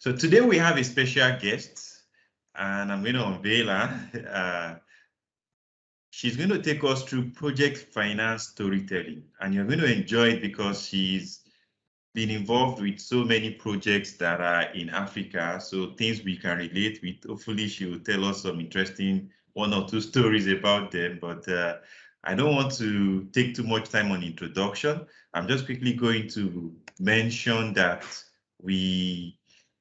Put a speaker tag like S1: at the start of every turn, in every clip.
S1: So today we have a special guest, and I'm going to unveil her. She's going to take us through project finance storytelling, and you're going to enjoy it because she's been involved with so many projects that are in Africa, so things we can relate with. Hopefully she will tell us some interesting one or two stories about them, but I don't want to take too much time on introduction. I'm just quickly going to mention that we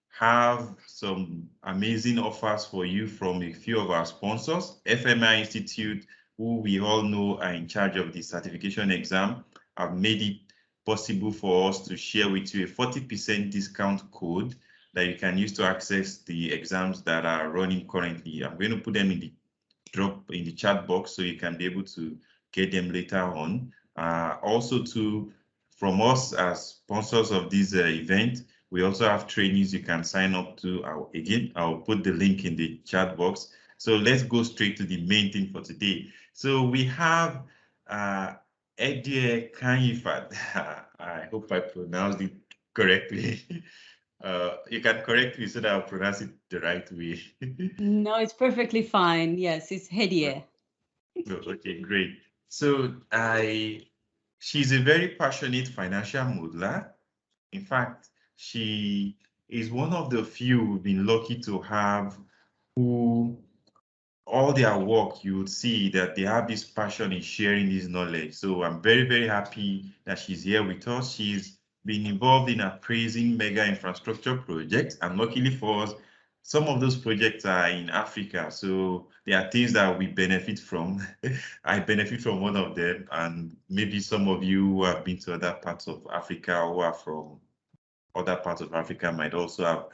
S1: have some amazing offers for you from a few of our sponsors. FMI Institute, who we all know are in charge of the certification exam, have made it possible for us to share with you a 40% discount code that you can use to access the exams that are running currently. I'm going to put them in the chat box so you can be able to get them later on. Also, from us as sponsors of this event, we also have trainings you can sign up to. Again, I'll put the link in the chat box. So let's go straight to the main thing for today. So we have Hedieh Kianyfard. I hope I pronounced it correctly. You can correct me so that I'll pronounce it the right way.
S2: No, it's perfectly fine. Yes, it's Hedieh.
S1: Okay, great. So she's a very passionate financial modeler. In fact, she is one of the few we've been lucky to have who all their work, you would see that they have this passion in sharing this knowledge. So I'm very, very happy that she's here with us. She's been involved in appraising mega infrastructure projects, and luckily for us, some of those projects are in Africa. So there are things that we benefit from. I benefit from one of them, and maybe some of you who have been to other parts of Africa or who are from other parts of Africa might also have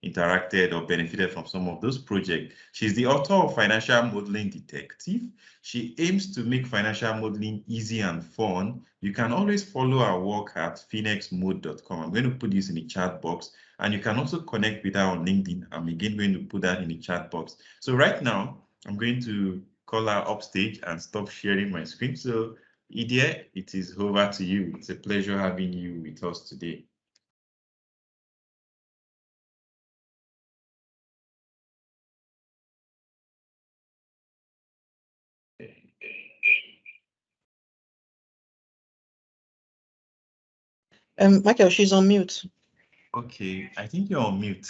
S1: interacted or benefited from some of those projects. She's the author of Financial Modeling Detective. She aims to make financial modeling easy and fun. You can always follow her work at phoenixmode.com. I'm going to put this in the chat box, and you can also connect with her on LinkedIn. I'm again going to put that in the chat box. So right now, I'm going to call her upstage and stop sharing my screen. So Hedieh, it is over to you. It's a pleasure having you with us today.
S3: Michael, she's on mute.
S1: Okay, I think you're on mute.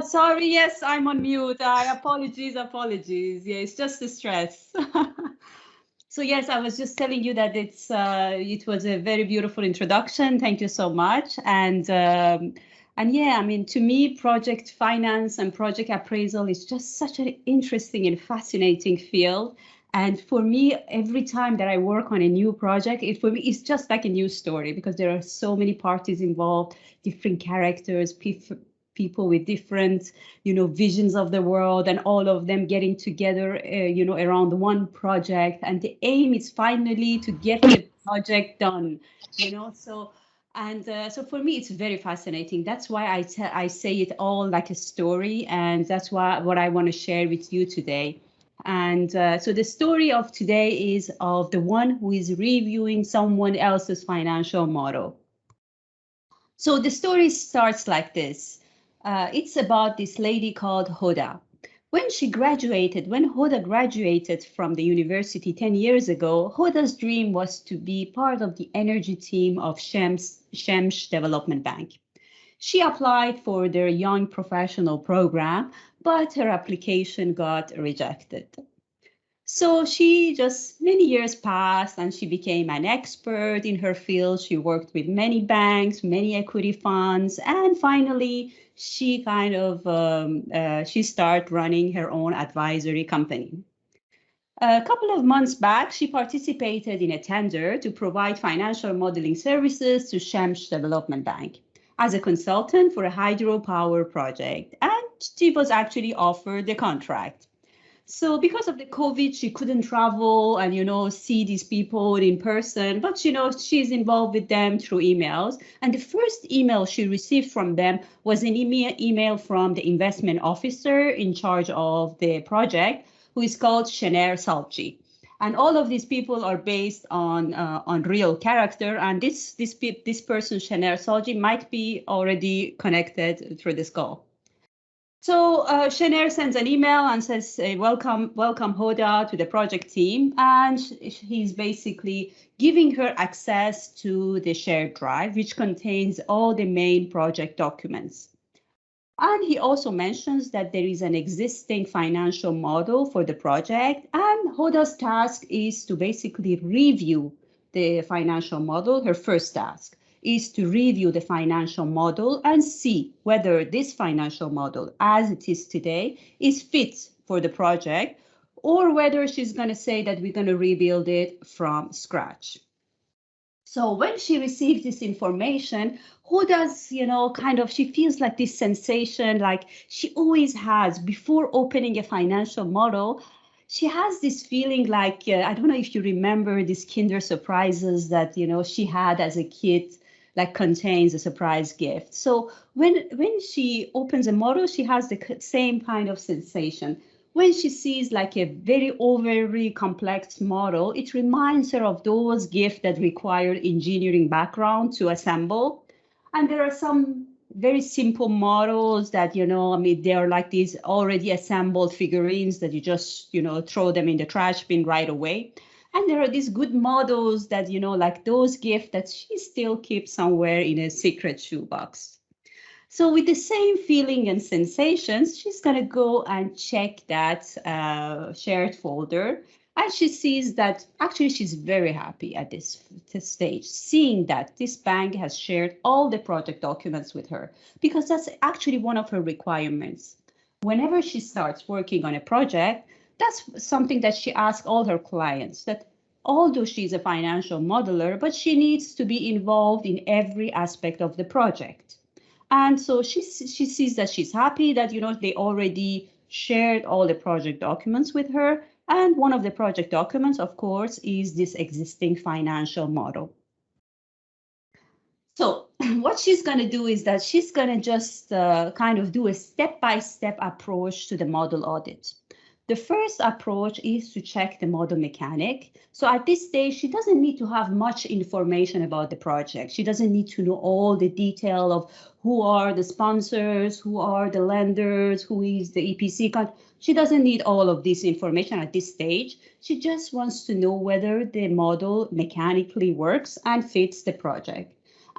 S2: Sorry, yes, I'm on mute. Apologies. Yeah, it's just the stress. So yes, I was just telling you that it was a very beautiful introduction. Thank you so much. And yeah, I mean, to me, project finance and project appraisal is just such an interesting and fascinating field. And for me, every time that I work on a new project, for me, it's just like a new story because there are so many parties involved, different characters, people with different, visions of the world, and all of them getting together, around one project. And the aim is finally to get the project done, so. And so for me, it's very fascinating. That's why I say it all like a story, and that's what I want to share with you today. And so the story of today is of the one who is reviewing someone else's financial model. So the story starts like this. It's about this lady called Hoda. When Hoda graduated from the university 10 years ago, Hoda's dream was to be part of the energy team of Shems Development Bank. She applied for their young professional program, but her application got rejected. So many years passed and she became an expert in her field. She worked with many banks, many equity funds, and finally she she started running her own advisory company. A couple of months back, she participated in a tender to provide financial modeling services to Shems Development Bank as a consultant for a hydropower project, and she was actually offered the contract. So because of the COVID, she couldn't travel and, see these people in person, but, she's involved with them through emails. And the first email she received from them was an email from the investment officer in charge of the project, who is called Shener Salji. And all of these people are based on real character. And this person, Shener Salji, might be already connected through this call. So Shener sends an email and says, welcome Hedieh to the project team. And he's basically giving her access to the shared drive, which contains all the main project documents. And he also mentions that there is an existing financial model for the project, and Hedieh's task is to basically review the financial model. Her first task is to review the financial model and see whether this financial model, as it is today, is fit for the project, or whether she's going to say that we're going to rebuild it from scratch. So when she receives this information, she feels like this sensation, like she always has before opening a financial model. She has this feeling like, I don't know if you remember these Kinder surprises that, she had as a kid, like contains a surprise gift. So when she opens a model, she has the same kind of sensation. When she sees like a very overly complex model, it reminds her of those gifts that require engineering background to assemble. And there are some very simple models that, they are like these already assembled figurines that you just, throw them in the trash bin right away. And there are these good models that, like those gifts that she still keeps somewhere in a secret shoebox. So with the same feeling and sensations, she's going to go and check that shared folder. And she sees that actually she's very happy at this stage, seeing that this bank has shared all the project documents with her, because that's actually one of her requirements. Whenever she starts working on a project, that's something that she asks all her clients, that although she's a financial modeler, but she needs to be involved in every aspect of the project. And so she sees that she's happy that, they already shared all the project documents with her. And one of the project documents, of course, is this existing financial model. So what she's going to do is that she's going to just kind of do a step-by-step approach to the model audit. The first approach is to check the model mechanic. So at this stage, she doesn't need to have much information about the project. She doesn't need to know all the detail of who are the sponsors, who are the lenders, who is the EPC. She doesn't need all of this information at this stage. She just wants to know whether the model mechanically works and fits the project.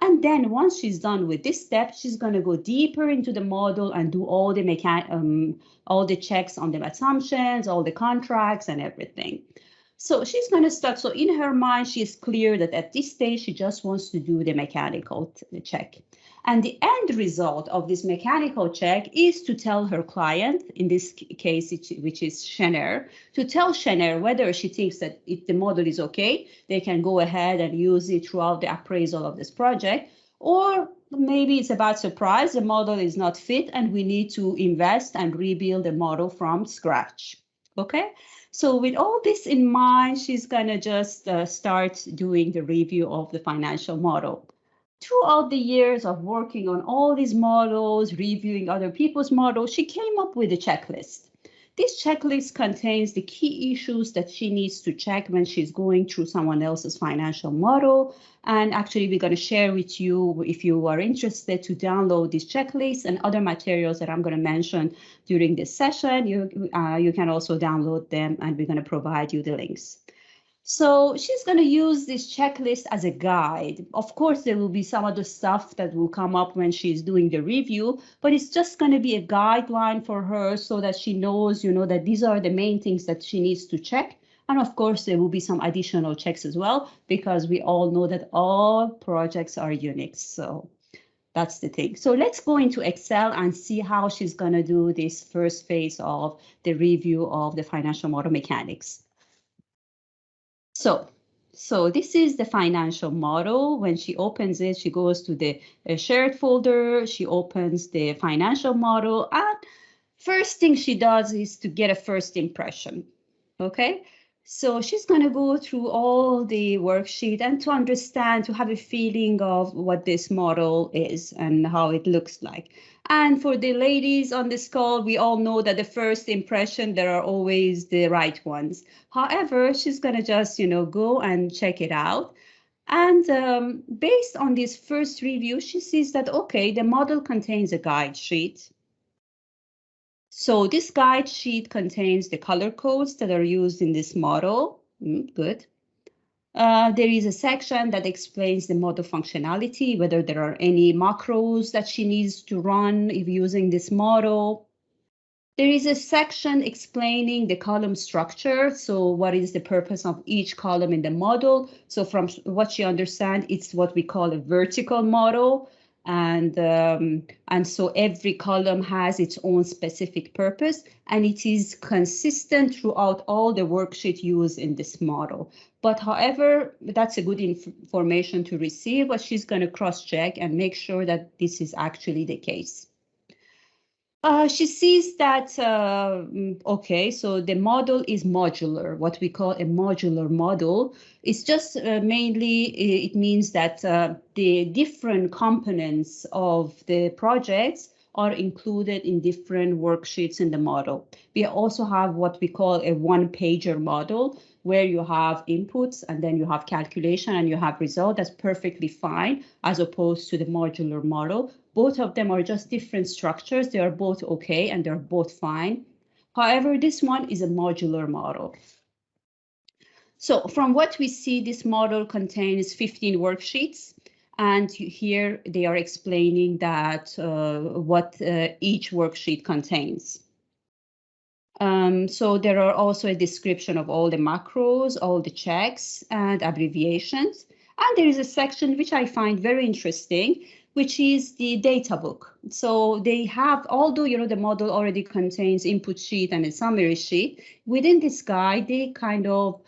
S2: And then once she's done with this step, she's going to go deeper into the model and do all the checks on the assumptions, all the contracts and everything. So she's going to start. So in her mind, she is clear that at this stage, she just wants to do the mechanical check. And the end result of this mechanical check is to tell her client, in this case, which is Shener, to tell Shener whether she thinks that if the model is okay, they can go ahead and use it throughout the appraisal of this project, or maybe it's a bad surprise, the model is not fit and we need to invest and rebuild the model from scratch. Okay, so with all this in mind, she's gonna just start doing the review of the financial model. Throughout the years of working on all these models, reviewing other people's models, she came up with a checklist. This checklist contains the key issues that she needs to check when she's going through someone else's financial model. And actually, we're going to share with you, if you are interested, to download this checklist and other materials that I'm going to mention during this session. You can also download them, and we're going to provide you the links. So she's going to use this checklist as a guide. Of course, there will be some other stuff that will come up when she's doing the review, but it's just going to be a guideline for her so that she knows, that these are the main things that she needs to check. And of course, there will be some additional checks as well, because we all know that all projects are unique. So that's the thing. So let's go into Excel and see how she's going to do this first phase of the review of the financial model mechanics. So this is the financial model. When she opens it, she goes to the shared folder, she opens the financial model, and first thing she does is to get a first impression, okay? So she's going to go through all the worksheet and to understand, to have a feeling of what this model is and how it looks like. And for the ladies on this call, we all know that the first impression, there are always the right ones. However, she's going to just, go and check it out. And based on this first review, she sees that, okay, the model contains a guide sheet. So this guide sheet contains the color codes that are used in this model. Good. There is a section that explains the model functionality, whether there are any macros that she needs to run if using this model. There is a section explaining the column structure. So what is the purpose of each column in the model? So from what she understands, it's what we call a vertical model. And so every column has its own specific purpose, and it is consistent throughout all the worksheet used in this model. But however, that's a good information to receive, but she's going to cross-check and make sure that this is actually the case. She sees that, okay, so the model is modular, what we call a modular model. It's just mainly, it means that the different components of the projects are included in different worksheets in the model. We also have what we call a one-pager model, where you have inputs and then you have calculation and you have result. That's perfectly fine, as opposed to the modular model. Both of them are just different structures. They are both okay and they're both fine. However, this one is a modular model. So from what we see, this model contains 15 worksheets. And here they are explaining that what each worksheet contains. So there are also a description of all the macros, all the checks and abbreviations. And there is a section which I find very interesting, which is the data book. So they have, although the model already contains input sheet and a summary sheet, within this guide, they kind of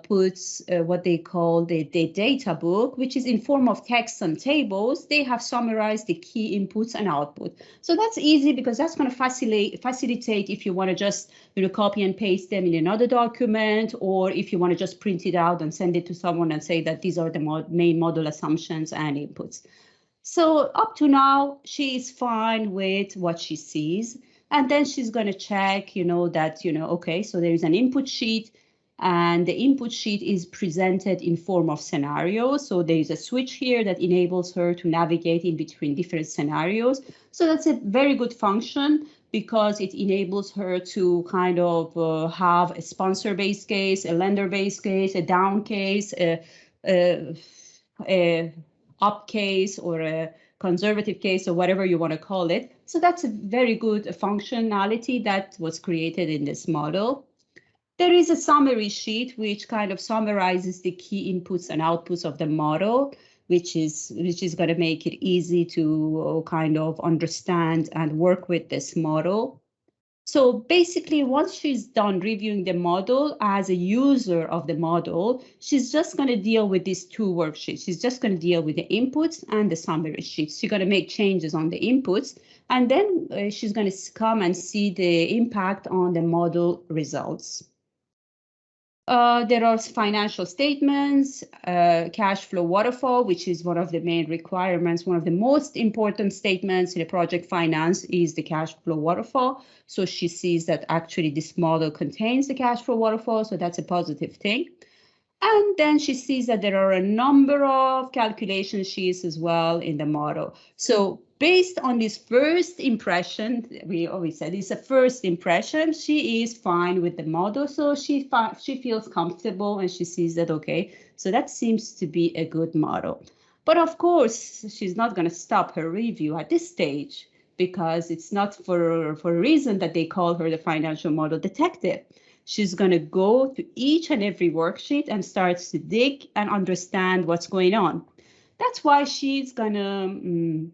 S2: puts what they call the data book, which is in form of text and tables. They have summarized the key inputs and output. So that's easy because that's going to facilitate if you want to just copy and paste them in another document, or if you want to just print it out and send it to someone and say that these are the main model assumptions and inputs. So up to now, she is fine with what she sees. And then she's going to check, that, okay, so there is an input sheet. And the input sheet is presented in form of scenarios. So there is a switch here that enables her to navigate in between different scenarios. So that's a very good function because it enables her to kind of have a sponsor-based case, a lender-based case, a down case, a up case, or a conservative case, or whatever you want to call it. So that's a very good functionality that was created in this model. There is a summary sheet which kind of summarizes the key inputs and outputs of the model, which is going to make it easy to kind of understand and work with this model. So basically, once she's done reviewing the model as a user of the model, she's just going to deal with these two worksheets. She's just going to deal with the inputs and the summary sheets. She's going to make changes on the inputs, and then she's going to come and see the impact on the model results. There are financial statements, cash flow waterfall, which is one of the main requirements. One of the most important statements in a project finance is the cash flow waterfall. So she sees that actually this model contains the cash flow waterfall, so that's a positive thing. And then she sees that there are a number of calculation sheets as well in the model. So based on this first impression, we always said it's a first impression, she is fine with the model. So she feels comfortable and she sees that, okay, so that seems to be a good model. But of course, she's not going to stop her review at this stage because it's not for a reason that they call her the financial model detective. She's going to go to each and every worksheet and starts to dig and understand what's going on. That's why she's going to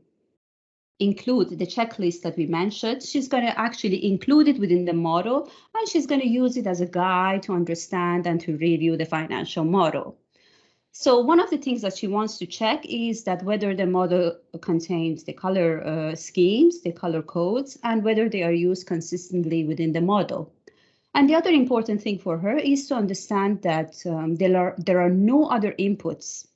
S2: include the checklist that we mentioned. She's going to actually include it within the model, and she's going to use it as a guide to understand and to review the financial model. So one of the things that she wants to check is that whether the model contains the color schemes, the color codes, and whether they are used consistently within the model. And the other important thing for her is to understand that there are no other inputs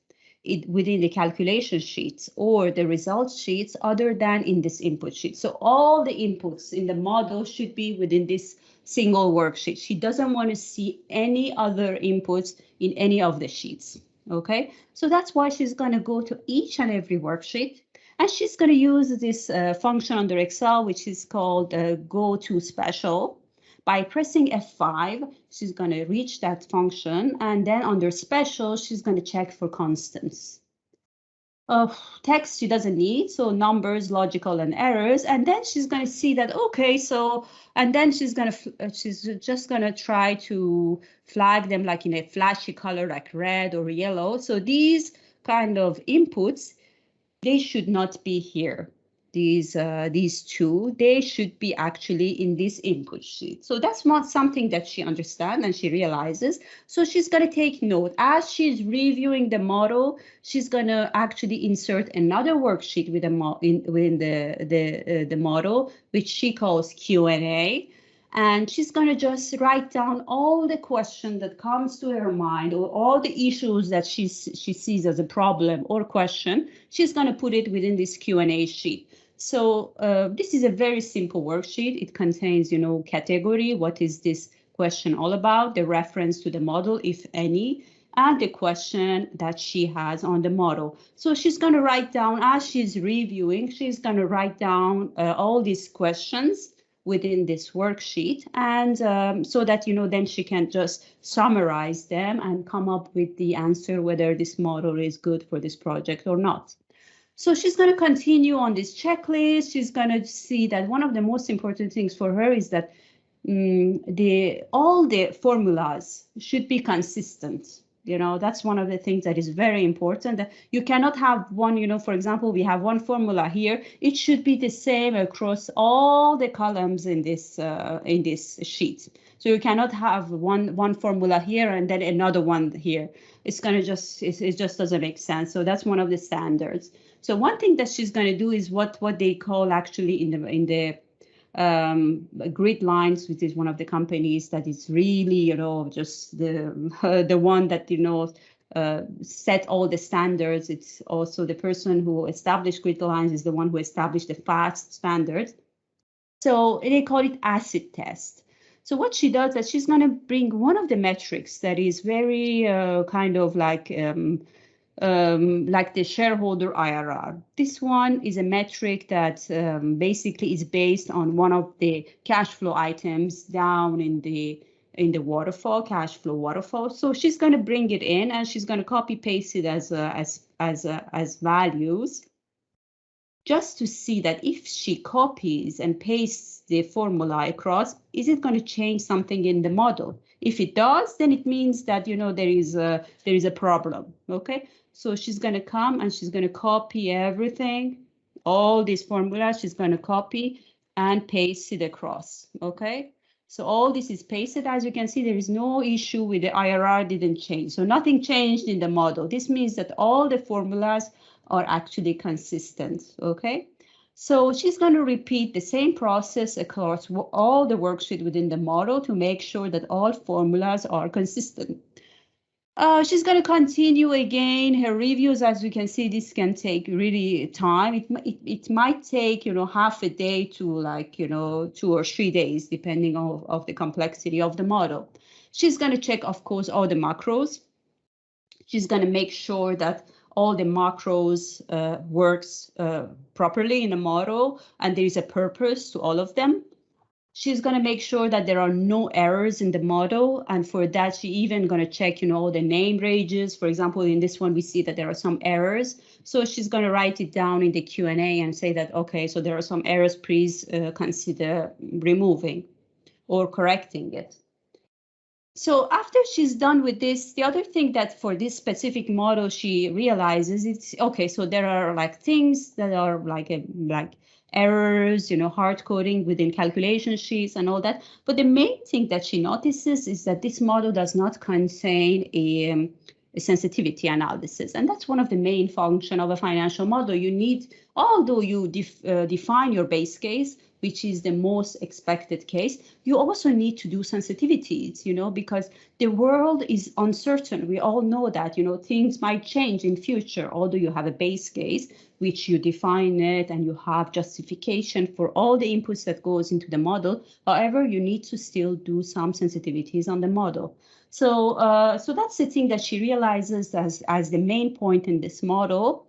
S2: within the calculation sheets or the results sheets other than in this input sheet. So all the inputs in the model should be within this single worksheet. She doesn't want to see any other inputs in any of the sheets. Okay, so that's why she's going to go to each and every worksheet And she's going to use this function under Excel, which is called go to special. By pressing F5, she's going to reach that function. And then under special, she's going to check for constants. Text she doesn't need, so numbers, logical, and errors. And then she's going to see that, okay, so, and then she's just going to try to flag them like in a flashy color, like red or yellow. So these kind of inputs, they should not be here. These two, they should be actually in this input sheet. So that's not something that she understands and she realizes. So she's going to take note. As she's reviewing the model, she's going to actually insert another worksheet with within the model, which she calls Q&A. And she's going to just write down all the questions that comes to her mind or all the issues that she sees as a problem or question. She's going to put it within this Q&A sheet. So this is a very simple worksheet. It contains, category, what is this question all about, the reference to the model, if any, and the question that she has on the model. So she's going to write down, as she's reviewing, she's going to write down all these questions within this worksheet, and so that then she can just summarize them and come up with the answer whether this model is good for this project or not. So she's going to continue on this checklist. She's going to see that one of the most important things for her is that all the formulas should be consistent. That's one of the things that is very important. That you cannot have one, for example, we have one formula here. It should be the same across all the columns in this sheet. So you cannot have one formula here and then another one here. It's going to it just doesn't make sense. So that's one of the standards. So one thing that she's going to do is what they call actually in the grid lines, which is one of the companies that is really, just the one that, set all the standards. It's also the person who established grid lines is the one who established the FAST standards. So they call it acid test. So what she does is she's going to bring one of the metrics that is very kind of like the shareholder IRR. This one is a metric that basically is based on one of the cash flow items down in the waterfall, cash flow waterfall. So she's going to bring it in and she's going to copy paste it as values, just to see that if she copies and pastes the formula across, is it going to change something in the model? If it does, then it means that there is a problem. Okay. So she's going to come and she's going to copy everything, all these formulas, she's going to copy and paste it across, okay? So all this is pasted. As you can see, there is no issue with the IRR didn't change. So nothing changed in the model. This means that all the formulas are actually consistent, okay? So she's going to repeat the same process across all the worksheet within the model to make sure that all formulas are consistent. She's going to continue again her reviews. As you can see, this can take really time. It might take half a day to 2 or 3 days, depending on the complexity of the model. She's going to check, of course, all the macros. She's going to make sure that all the macros works properly in the model and there is a purpose to all of them. She's going to make sure that there are no errors in the model. And for that, she even going to check, all the name ranges. For example, in this one, we see that there are some errors. So she's going to write it down in the Q&A and say that, okay, so there are some errors, please consider removing or correcting it. So after she's done with this, the other thing that for this specific model, she realizes it's, okay, so there are things that are like errors, hard coding within calculation sheets and all that. But the main thing that she notices is that this model does not contain a sensitivity analysis. And that's one of the main functions of a financial model. You need, although you define your base case, which is the most expected case, you also need to do sensitivities, because the world is uncertain. We all know that, things might change in future, although you have a base case, which you define it and you have justification for all the inputs that goes into the model. However, you need to still do some sensitivities on the model. So, so that's the thing that she realizes as the main point in this model.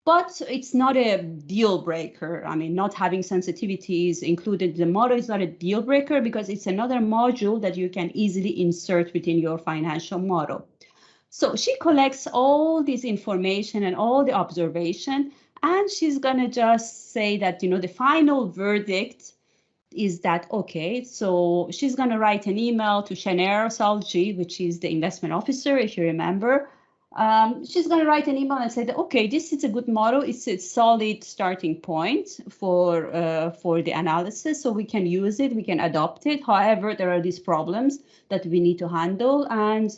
S2: But it's not a deal breaker. I mean, not having sensitivities included in the model is not a deal breaker because it's another module that you can easily insert within your financial model. So she collects all this information and all the observation, and she's gonna just say that, you know, the final verdict is that, okay, so she's gonna write an email to Shaner Salji, which is the investment officer, if you remember. She's going to write an email and say that, okay, this is a good model. It's a solid starting point for the analysis, so we can use it, we can adopt it. However, there are these problems that we need to handle, and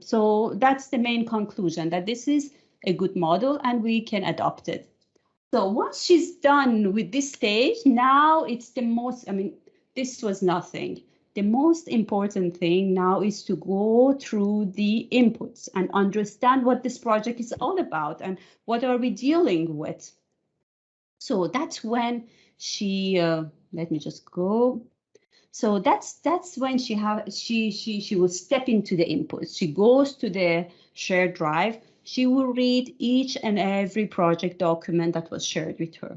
S2: so that's the main conclusion, that this is a good model and we can adopt it. So once she's done with this stage, now it's the most, I mean, this was nothing. The most important thing now is to go through the inputs and understand what this project is all about and what are we dealing with. So that's when she, let me just go. So that's when she will step into the inputs. She goes to the shared drive. She will read each and every project document that was shared with her.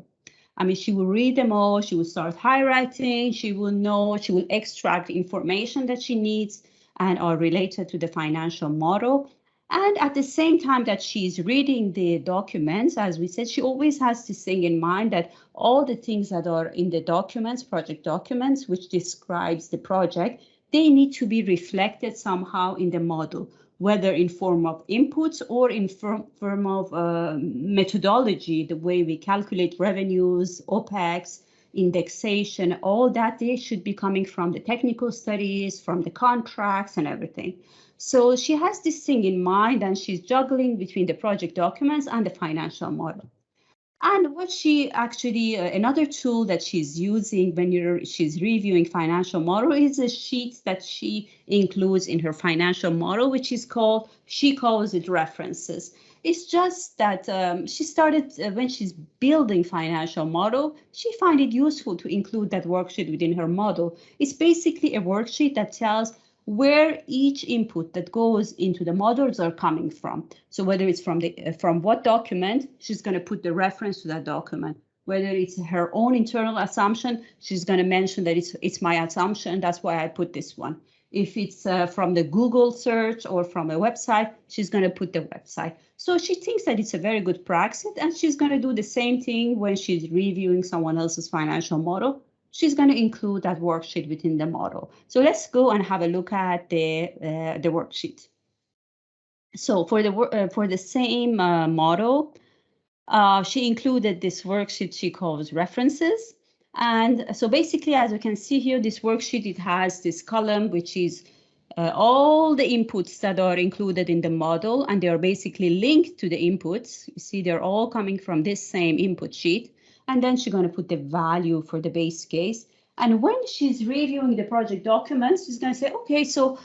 S2: I mean, she will read them all, she will start highlighting, she will extract information that she needs and are related to the financial model. And at the same time that she's reading the documents, as we said, she always has this thing in mind that all the things that are in the documents, project documents, which describes the project, they need to be reflected somehow in the model, whether in form of inputs or in form of methodology, the way we calculate revenues, OPEX, indexation, all that, they should be coming from the technical studies, from the contracts and everything. So she has this thing in mind and she's juggling between the project documents and the financial model. And what she actually, another tool that she's using when she's reviewing financial model is a sheet that she includes in her financial model, which is called, she calls it references. It's just that she started, when she's building financial model, she find it useful to include that worksheet within her model. It's basically a worksheet that tells where each input that goes into the models are coming from. So whether it's from what document, she's going to put the reference to that document. Whether it's her own internal assumption, she's going to mention that it's my assumption, that's why I put this one. If it's from the Google search or from a website, she's going to put the website. So she thinks that it's a very good practice, and she's going to do the same thing when she's reviewing someone else's financial model. She's going to include that worksheet within the model. So let's go and have a look at the worksheet. So for the same model, she included this worksheet she calls references. And so basically, as you can see here, this worksheet, it has this column, which is all the inputs that are included in the model, and they are basically linked to the inputs. You see, they're all coming from this same input sheet. And then she's going to put the value for the base case. And when she's reviewing the project documents, she's going to say, okay, so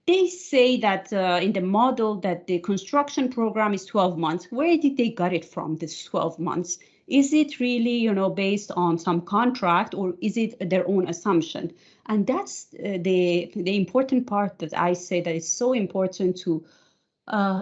S2: they say that in the model that the construction program is 12 months. Where did they get it from, this 12 months? Is it really, you know, based on some contract, or is it their own assumption? And that's the important part that I say that it's so important to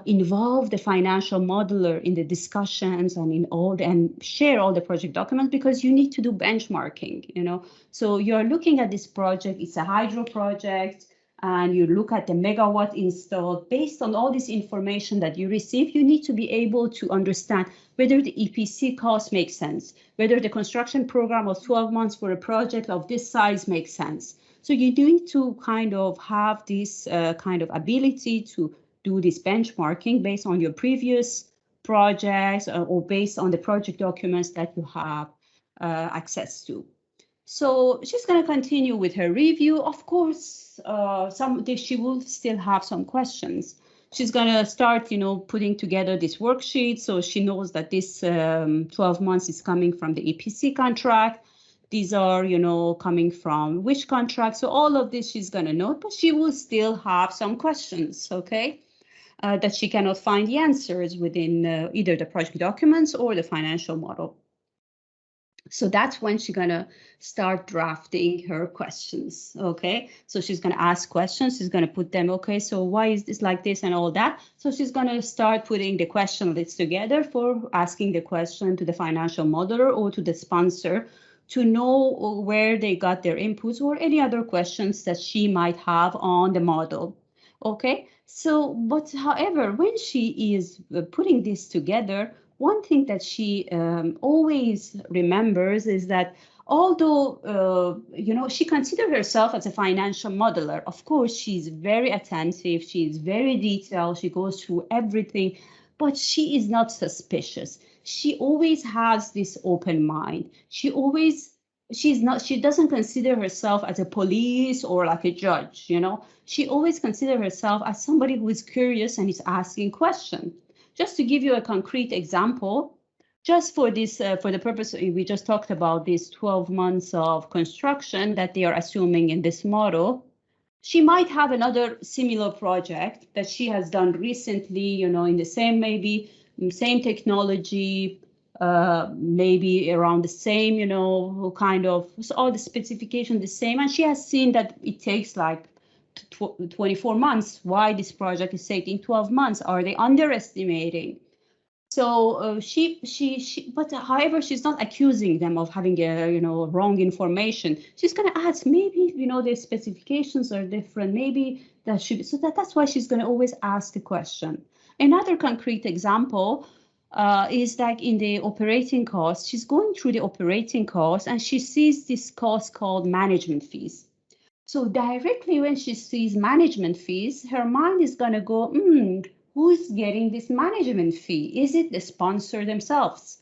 S2: involve the financial modeler in the discussions and and share all the project documents, because you need to do benchmarking, you know. So you're looking at this project, it's a hydro project, and you look at the megawatt installed. Based on all this information that you receive, you need to be able to understand whether the EPC cost makes sense, whether the construction program of 12 months for a project of this size makes sense. So you need to kind of have this kind of ability to do this benchmarking based on your previous projects or based on the project documents that you have access to. So she's going to continue with her review. Of course, she will still have some questions. She's going to start, you know, putting together this worksheet. So she knows that this 12 months is coming from the EPC contract. These are, you know, coming from which contract. So all of this she's going to note, but she will still have some questions, okay, that she cannot find the answers within either the project documents or the financial model. So that's when she's going to start drafting her questions. Okay, so she's going to ask questions. She's going to put them, okay, so why is this like this and all that. So she's going to start putting the question list together for asking the question to the financial modeler or to the sponsor to know where they got their inputs or any other questions that she might have on the model. Okay, so but however, when she is putting this together, one thing that she always remembers is that although, you know, she considers herself as a financial modeler, of course, she's very attentive, she's very detailed, she goes through everything, but she is not suspicious. She always has this open mind. She doesn't consider herself as a police or like a judge, you know. She always considers herself as somebody who is curious and is asking questions. Just to give you a concrete example, just for this, for the purpose, we just talked about these 12 months of construction that they are assuming in this model. She might have another similar project that she has done recently, you know, in the same, maybe same technology, maybe around the same, you know, kind of, so all the specification the same. And she has seen that it takes like 24 months. Why this project is taking 12 months? Are they underestimating? So but however, she's not accusing them of having a, you know, wrong information. She's going to ask, maybe, you know, the specifications are different. Maybe that should be, so that's why she's going to always ask the question. Another concrete example is like in the operating cost. She's going through the operating cost and she sees this cost called management fees. So directly when she sees management fees, her mind is going to go, who's getting this management fee? Is it the sponsor themselves?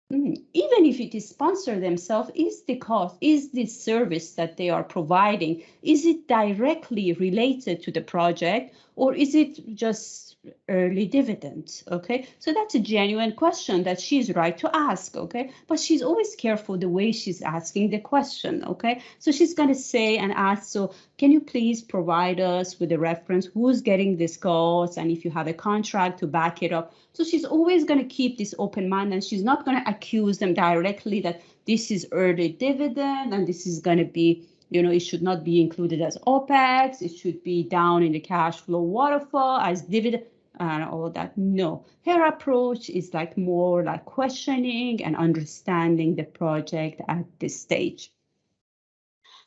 S2: Even if it is sponsor themselves, is the cost, is the service that they are providing, is it directly related to the project, or is it just early dividends? Okay, so that's a genuine question that she's right to ask. Okay, but she's always careful the way she's asking the question. Okay, so she's going to say and ask, so can you please provide us with a reference who's getting this cost, and if you have a contract to back it up. So she's always going to keep this open mind, and she's not going to accuse them directly that this is early dividend and this is going to be, you know, it should not be included as OPEX. It should be down in the cash flow waterfall as dividend and all that. No, her approach is like more like questioning and understanding the project at this stage.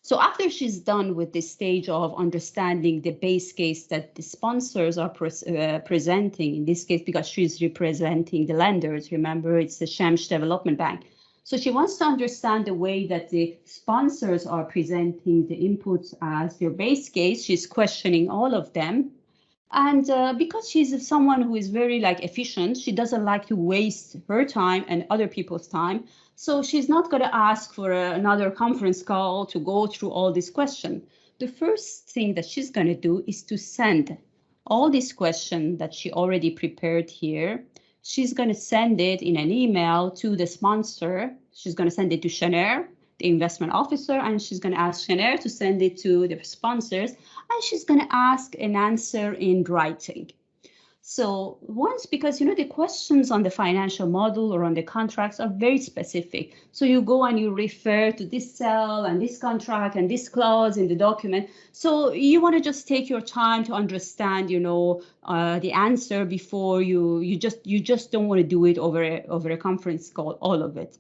S2: So after she's done with this stage of understanding the base case that the sponsors are presenting, in this case, because she's representing the lenders, remember, it's the Shemesh Development Bank. So she wants to understand the way that the sponsors are presenting the inputs as their base case. She's questioning all of them. And because she's someone who is very like efficient, she doesn't like to waste her time and other people's time. So she's not going to ask for another conference call to go through all this question. The first thing that she's going to do is to send all these questions that she already prepared here. She's going to send it in an email to the sponsor. She's going to send it to Shaner, the investment officer, and she's going to ask Shaner to send it to the sponsors, and she's going to ask an answer in writing. So once, because, you know, the questions on the financial model or on the contracts are very specific. So you go and you refer to this cell and this contract and this clause in the document. So you want to just take your time to understand, you know, the answer before you just don't want to do it over a conference call, all of it.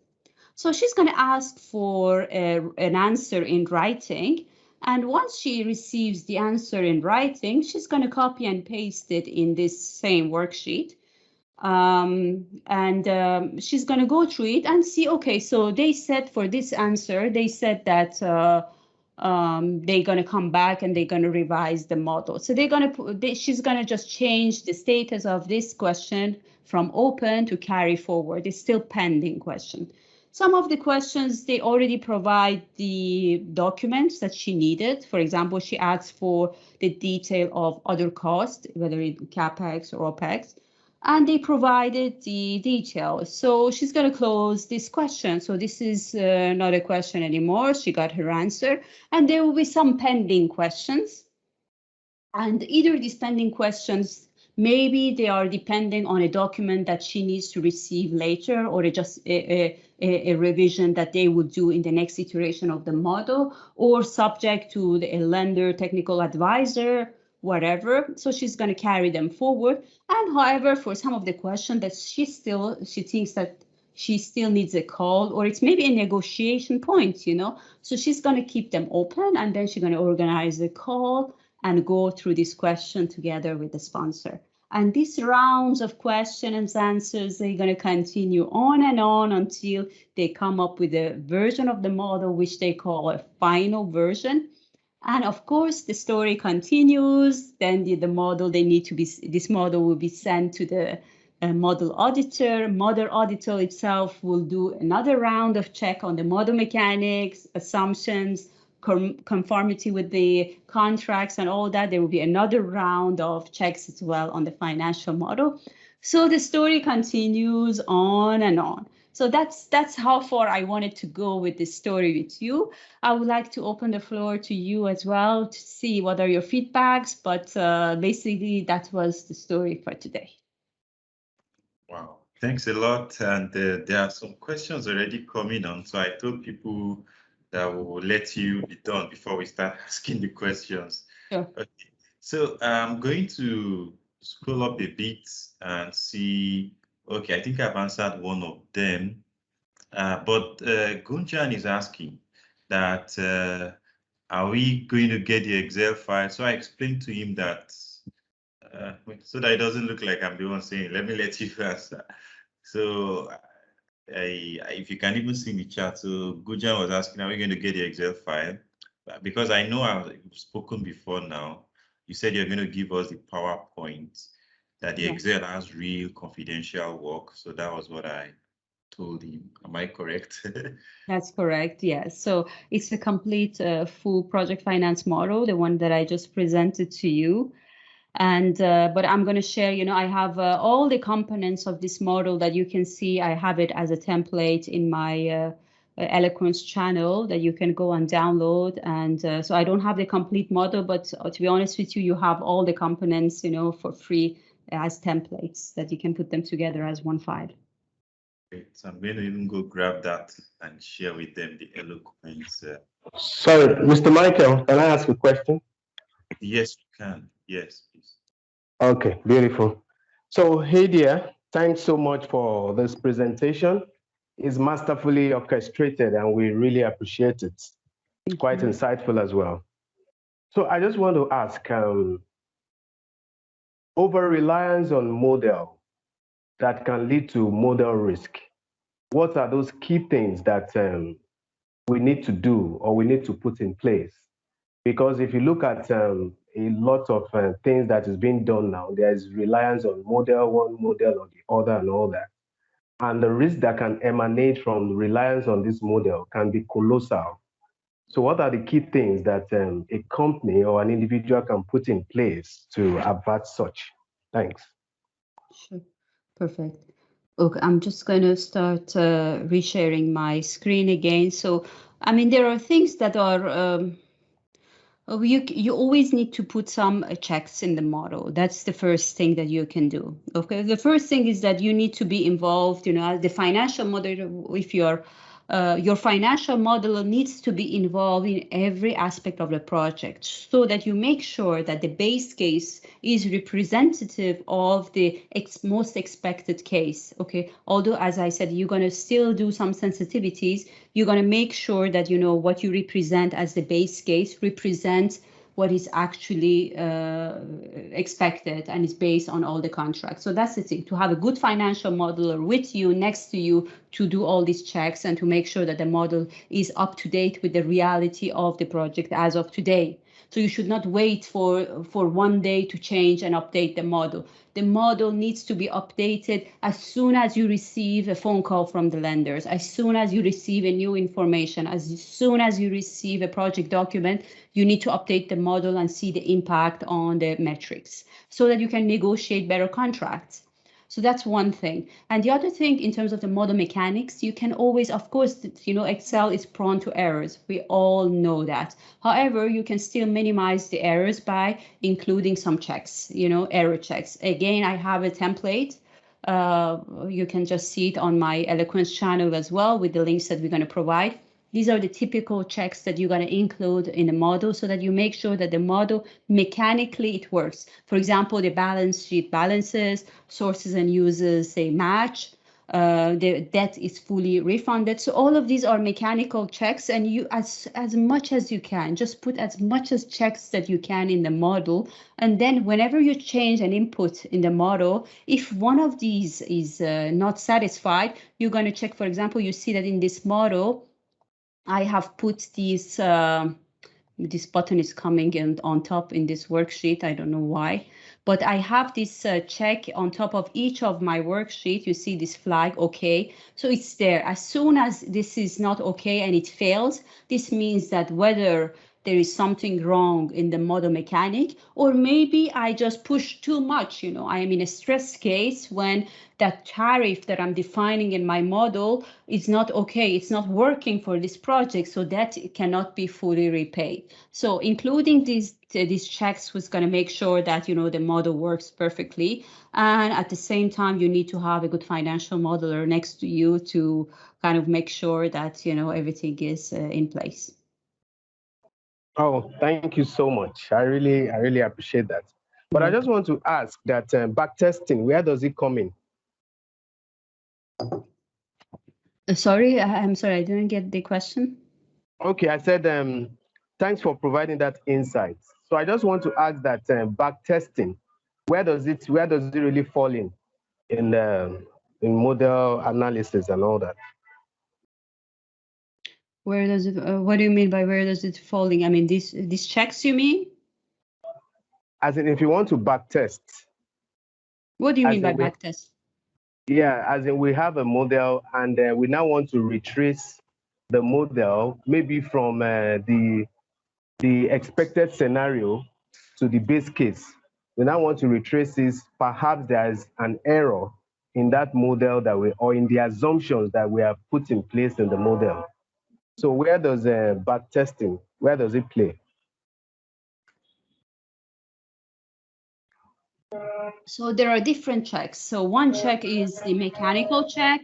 S2: So she's going to ask for an answer in writing. And once she receives the answer in writing, she's going to copy and paste it in this same worksheet. She's going to go through it and see, okay, so they said for this answer, they said that they're going to come back and they're going to revise the model. So they're going to she's going to just change the status of this question from open to carry forward. It's still pending question. Some of the questions, they already provide the documents that she needed. For example, she asked for the detail of other costs, whether it's CapEx or OPEX, and they provided the details. So she's going to close this question. So this is not a question anymore. She got her answer, and there will be some pending questions. And either these pending questions Maybe they are depending on a document that she needs to receive later, or just a revision that they would do in the next iteration of the model, or subject to a lender, technical advisor, whatever. So she's going to carry them forward. And however, for some of the questions that she thinks that she still needs a call, or it's maybe a negotiation point, you know, so she's going to keep them open, and then she's going to organize the call and go through this question together with the sponsor. And these rounds of questions and answers, they're going to continue on and on until they come up with a version of the model, which they call a final version. And of course, the story continues. Then the model, this model will be sent to the model auditor. Model auditor itself will do another round of check on the model mechanics, assumptions, conformity with the contracts and all that. There will be another round of checks as well on the financial model. So the story continues on and on. So that's how far I wanted to go with this story with you. I would like to open the floor to you as well to see what are your feedbacks, but basically that was the story for today.
S1: Wow, thanks a lot. And there are some questions already coming on. So I told people that we will let you be done before we start asking the questions.
S2: Sure.
S1: Okay. So I'm going to scroll up a bit and see. Okay, I think I've answered one of them. But Gunjan is asking that, are we going to get the Excel file? So I explained to him that, so that it doesn't look like I'm the one saying, let me let you answer. So if you can even see in the chat, so Gunjan was asking, are we going to get the Excel file? Because I know I've spoken before now. You said you're going to give us the PowerPoint, that the Excel has real confidential work. So that was what I told him. Am I correct?
S2: That's correct, yes. So it's a complete full project finance model, the one that I just presented to you. And but I'm going to share, you know, I have all the components of this model that you can see. I have it as a template in my Eloquence channel that you can go and download. And so I don't have the complete model, but to be honest with you, you have all the components, you know, for free as templates that you can put them together as one file.
S1: Great. So I'm going to even go grab that and share with them the Eloquence.
S4: Sorry, Mr. Michael, can I ask a question?
S1: Yes, you can. Yes, please.
S4: Okay, beautiful. So, Hedieh, thanks so much for this presentation. It's masterfully orchestrated and we really appreciate it. It's quite insightful as well. So I just want to ask, over-reliance on model that can lead to model risk. What are those key things that we need to do or we need to put in place? Because if you look at a lot of things that is being done now, there is reliance on model, one model or the other and all that. And the risk that can emanate from reliance on this model can be colossal. So what are the key things that a company or an individual can put in place to avert such? Thanks.
S2: Sure, perfect. Okay, I'm just going to start resharing my screen again. So, I mean, there are things that are, you always need to put some checks in the model. That's the first thing that you can do. Okay, the first thing is that you need to be involved, you know, as the financial model, if you're your financial model needs to be involved in every aspect of the project so that you make sure that the base case is representative of the most expected case. Okay, although, as I said, you're going to still do some sensitivities, you're going to make sure that, you know, what you represent as the base case represents what is actually expected and is based on all the contracts. So that's the thing, to have a good financial modeler with you, next to you, to do all these checks and to make sure that the model is up to date with the reality of the project as of today. So you should not wait for one day to change and update the model. The model needs to be updated as soon as you receive a phone call from the lenders, as soon as you receive a new information, as soon as you receive a project document, you need to update the model and see the impact on the metrics so that you can negotiate better contracts. So that's one thing. And the other thing, in terms of the model mechanics, you can always, of course, Excel is prone to errors. We all know that. However, you can still minimize the errors by including some checks, error checks. Again, I have a template. You can just see it on my Eloquence channel as well with the links that we're going to provide. These are the typical checks that you're going to include in the model so that you make sure that the model mechanically it works. For example, the balance sheet balances, sources and uses, they match, the debt is fully refunded. So all of these are mechanical checks, and you, as much as you can, just put as much as checks that you can in the model. And then whenever you change an input in the model, if one of these is not satisfied, you're going to check, for example, you see that in this model, I have put these, this button is coming in on top in this worksheet. I don't know why, but I have this check on top of each of my worksheet. You see this flag, okay. So it's there. As soon as this is not okay and it fails, this means that whether there is something wrong in the model mechanic, or maybe I just pushed too much. I am in a stress case when that tariff that I'm defining in my model is not okay. It's not working for this project, so that it cannot be fully repaid. So including these checks was going to make sure that the model works perfectly, and at the same time you need to have a good financial modeler next to you to kind of make sure that everything is in place.
S4: Oh, thank you so much. I really appreciate that. But I just want to ask that back testing, where does it come in?
S2: Sorry, I'm sorry, I didn't get the question.
S4: Okay, I said thanks for providing that insight. So I just want to ask that back testing, where does it really fall in model analysis and all that?
S2: Where does it? What do you mean by where does it falling? I mean these checks, you mean?
S4: As in, if you want to back test.
S2: What do you mean by back test?
S4: Yeah, as in we have a model and we now want to retrace the model, maybe from the expected scenario to the base case. We now want to retrace this. Perhaps there's an error in that model or in the assumptions that we have put in place in the model. So where does back testing, where does it play?
S2: So there are different checks. So one check is the mechanical check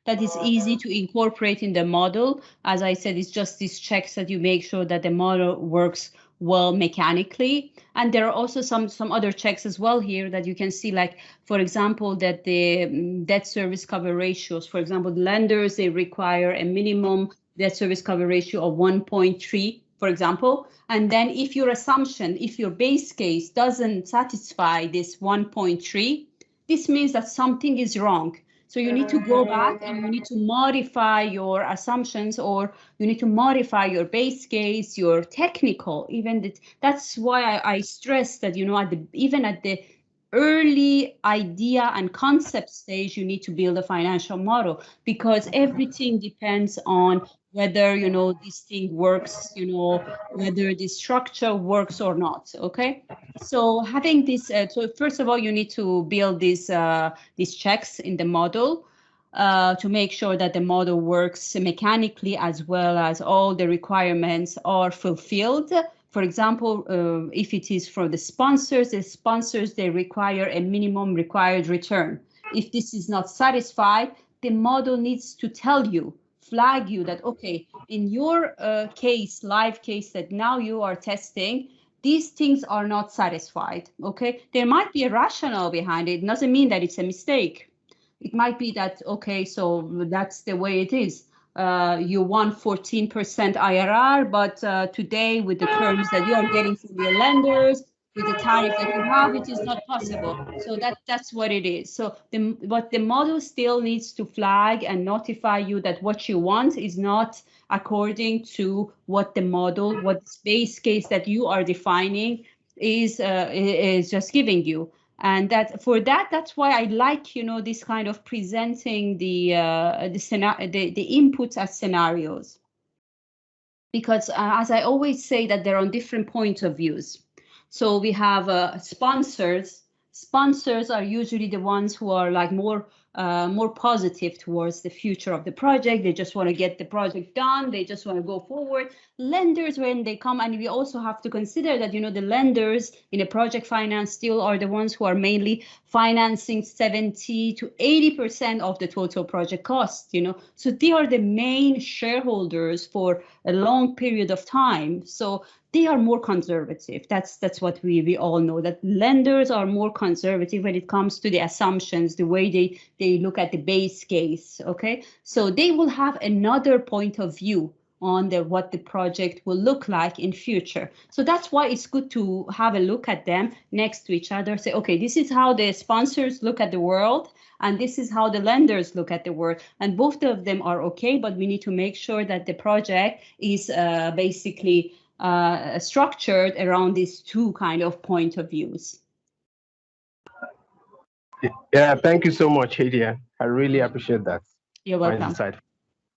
S2: that is easy to incorporate in the model. As I said, it's just these checks that you make sure that the model works well mechanically. And there are also some other checks as well here that you can see, like, for example, that the debt service cover ratios, for example, the lenders, they require a minimum debt service cover ratio of 1.3, for example. And then if your assumption, if your base case doesn't satisfy this 1.3, this means that something is wrong. So you need to go back and you need to modify your assumptions, or you need to modify your base case, your technical, even that's why I stress that, even at the early idea and concept stage, you need to build a financial model, because everything depends on whether, this thing works, whether the structure works or not, okay? So having this, so first of all, you need to build these checks in the model to make sure that the model works mechanically, as well as all the requirements are fulfilled. For example, if it is for the sponsors, they require a minimum required return. If this is not satisfied, the model needs to tell you, flag you that, okay, in your case, live case that now you are testing, these things are not satisfied, okay? There might be a rationale behind it. It doesn't mean that it's a mistake. It might be that, okay, so that's the way it is. You want 14% IRR, but today with the terms that you are getting from your lenders, with the tariff that you have, it is not possible. So that's what it is. So what the model still needs to flag and notify you that what you want is not according to what the model, what base case that you are defining is just giving you. And that's why I like, this kind of presenting the inputs as scenarios, because as I always say, that they're on different points of views. So we have sponsors. sponsors are usually the ones who are like more positive towards the future of the project. They just want to get the project done. They just want to go forward. Lenders, when they come, and we also have to consider that, the lenders in a project finance still are the ones who are mainly financing 70 to 80% of the total project cost, So they are the main shareholders for a long period of time. So they are more conservative. That's what we all know, that lenders are more conservative when it comes to the assumptions, the way they look at the base case. Okay, so they will have another point of view on what the project will look like in future. So that's why it's good to have a look at them next to each other. Say, okay, this is how the sponsors look at the world, and this is how the lenders look at the world. And both of them are okay, but we need to make sure that the project is basically structured around these two kind of point of views.
S4: Yeah, thank you so much, Hedieh. I really appreciate that.
S2: You're welcome.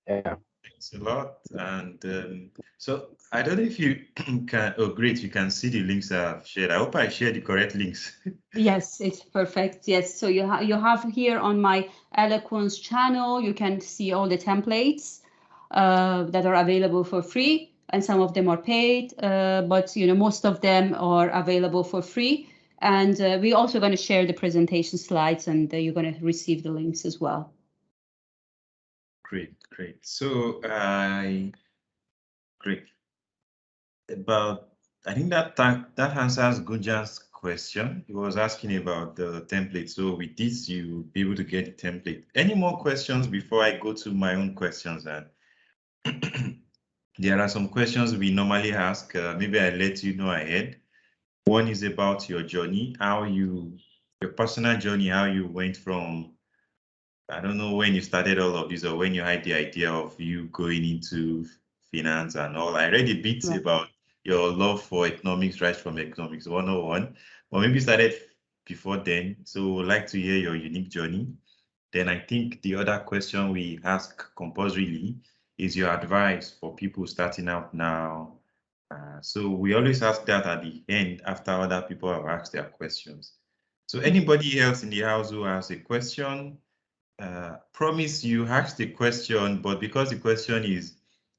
S4: Yeah.
S1: Thanks a lot. And so I don't know if you can, oh great, you can see the links I've shared. I hope I shared the correct links.
S2: Yes, it's perfect. Yes, so you have here on my Eloquence channel, you can see all the templates that are available for free, and some of them are paid, but most of them are available for free. And we're also going to share the presentation slides, and you're going to receive the links as well.
S1: Great. So great. I think that answers Gunjan's question. He was asking about the template. So with this, you'll be able to get the template. Any more questions before I go to my own questions? And there are some questions we normally ask. Maybe I let you know ahead. One is about your journey, your personal journey, how you went from, I don't know when you started all of this or when you had the idea of you going into finance and all. I read a bit about your love for economics right from Economics 101, or maybe started before then. So we'd like to hear your unique journey. Then I think the other question we ask compulsorily is your advice for people starting out now. So we always ask that at the end after other people have asked their questions. So anybody else in the house who has a question, promise you ask the question, but because the question is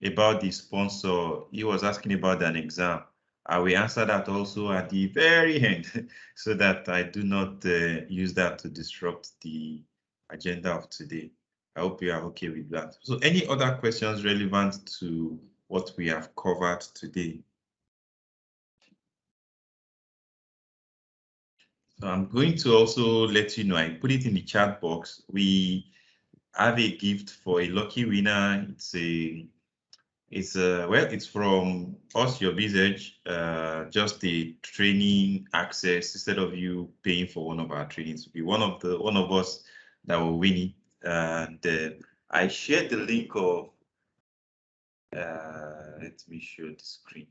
S1: about the sponsor, he was asking about an exam, I will answer that also at the very end so that I do not use that to disrupt the agenda of today. I hope you are okay with that. So any other questions relevant to what we have covered today? So I'm going to also let you know, I put it in the chat box. We have a gift for a lucky winner. It's from us, UrBizEdge, just the training access. Instead of you paying for one of our trainings, will be one of us that will win it. And I shared the link of. Let me show the screen.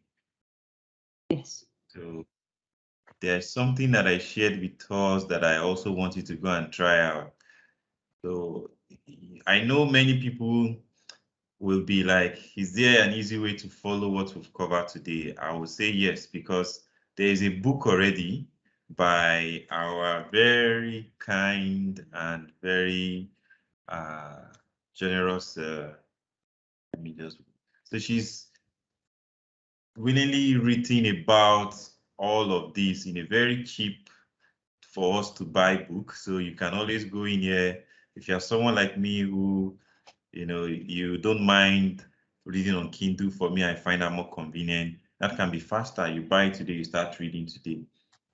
S2: Yes.
S1: So there's something that I shared with us that I also want you to go and try out. So I know many people will be like, is there an easy way to follow what we've covered today? I will say yes, because there is a book already by our very kind and very generous, so she's willingly written about all of this in a very cheap for us to buy book. So you can always go in here. If you're someone like me who, you don't mind reading on Kindle, for me, I find that more convenient. That can be faster. You buy it today, you start reading today.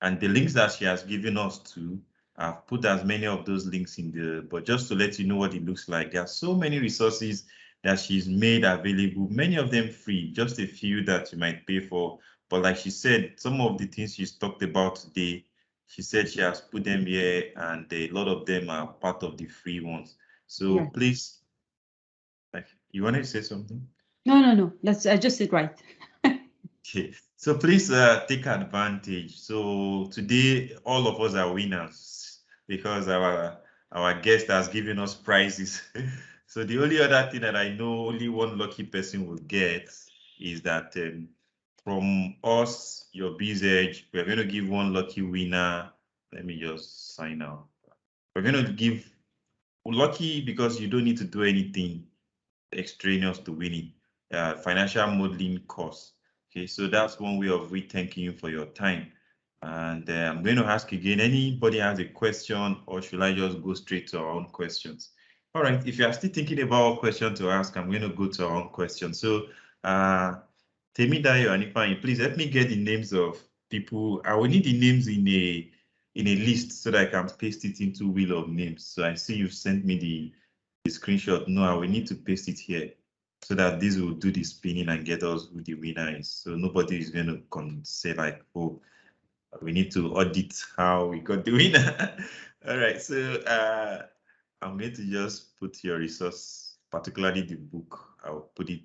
S1: And the links that she has given us to, I've put as many of those links in there, but just to let you know what it looks like. There are so many resources that she's made available, many of them free, just a few that you might pay for. But like she said, some of the things she's talked about today, she said she has put them here, and a lot of them are part of the free ones. So please, you wanted to say something?
S2: No. I just did right.
S1: Okay, so please take advantage. So today, all of us are winners because our guest has given us prizes. So the only other thing that I know only one lucky person will get is that from us, UrBizEdge, we're going to give one lucky winner Let me just sign out. We're going to give, lucky because you don't need to do anything extraneous to win it, financial modeling course. Okay, so that's one way of thanking you for your time. And I'm going to ask again, anybody has a question, or should I just go straight to our own questions? All right, if you are still thinking about a question to ask, I'm going to go to our own question. So Temidayo and Ifeanyi, please help me get the names of people. I will need the names in a list so that I can paste it into wheel of names. So I see you've sent me the screenshot. No, I will need to paste it here so that this will do the spinning and get us who the winner is. So nobody is going to say like, oh, we need to audit how we got the winner. All right, so I'm going to just put your resource, particularly the book. I'll put it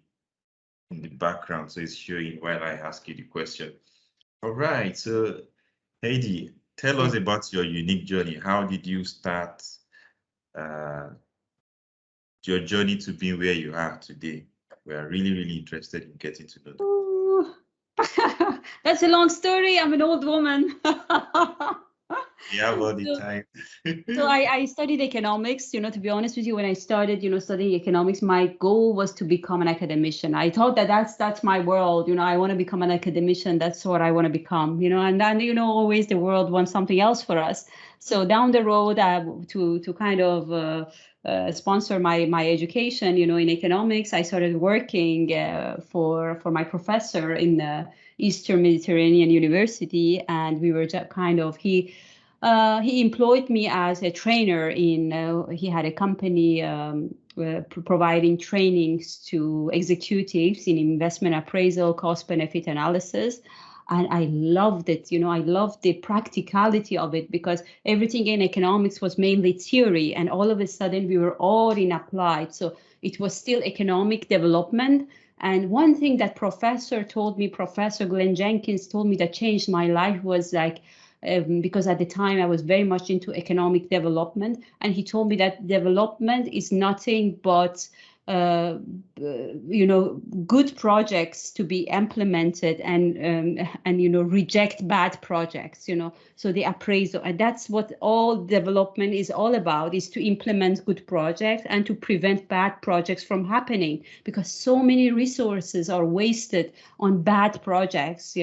S1: in the background so it's showing while I ask you the question. All right, so Hedieh, tell us about your unique journey. How did you start your journey to being where you are today? We are really, really interested in getting to know that.
S2: Ooh. That's a long story. I'm an old woman.
S1: We have all the time.
S2: So I studied economics, to be honest with you. When I started, studying economics, my goal was to become an academician. I thought that that's my world. I want to become an academician. That's what I want to become, and then, always the world wants something else for us. So down the road, to kind of sponsor my education, in economics, I started working for my professor in the Eastern Mediterranean University, and we were just kind of he employed me as a trainer he had a company providing trainings to executives in investment appraisal, cost benefit analysis. And I loved it, I loved the practicality of it, because everything in economics was mainly theory, and all of a sudden we were all in applied. So it was still economic development. And one thing that Professor Glenn Jenkins told me that changed my life was like, because at the time I was very much into economic development, and he told me that development is nothing but good projects to be implemented, and reject bad projects. So the appraisal, and that's what all development is all about, is to implement good projects and to prevent bad projects from happening, because so many resources are wasted on bad projects.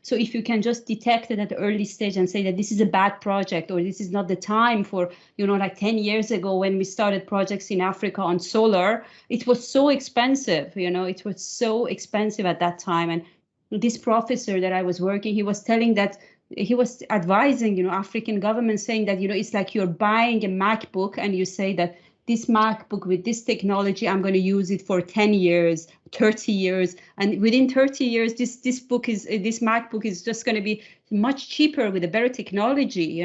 S2: So if you can just detect it at the early stage and say that this is a bad project, or this is not the time for, like 10 years ago when we started projects in Africa on solar, it was so expensive, it was so expensive at that time. And this professor that I was working, he was telling that, he was advising, African governments, saying that, it's like you're buying a MacBook and you say that this MacBook with this technology, I'm going to use it for 10 years, 30 years. And within 30 years, this MacBook is just going to be much cheaper with a better technology,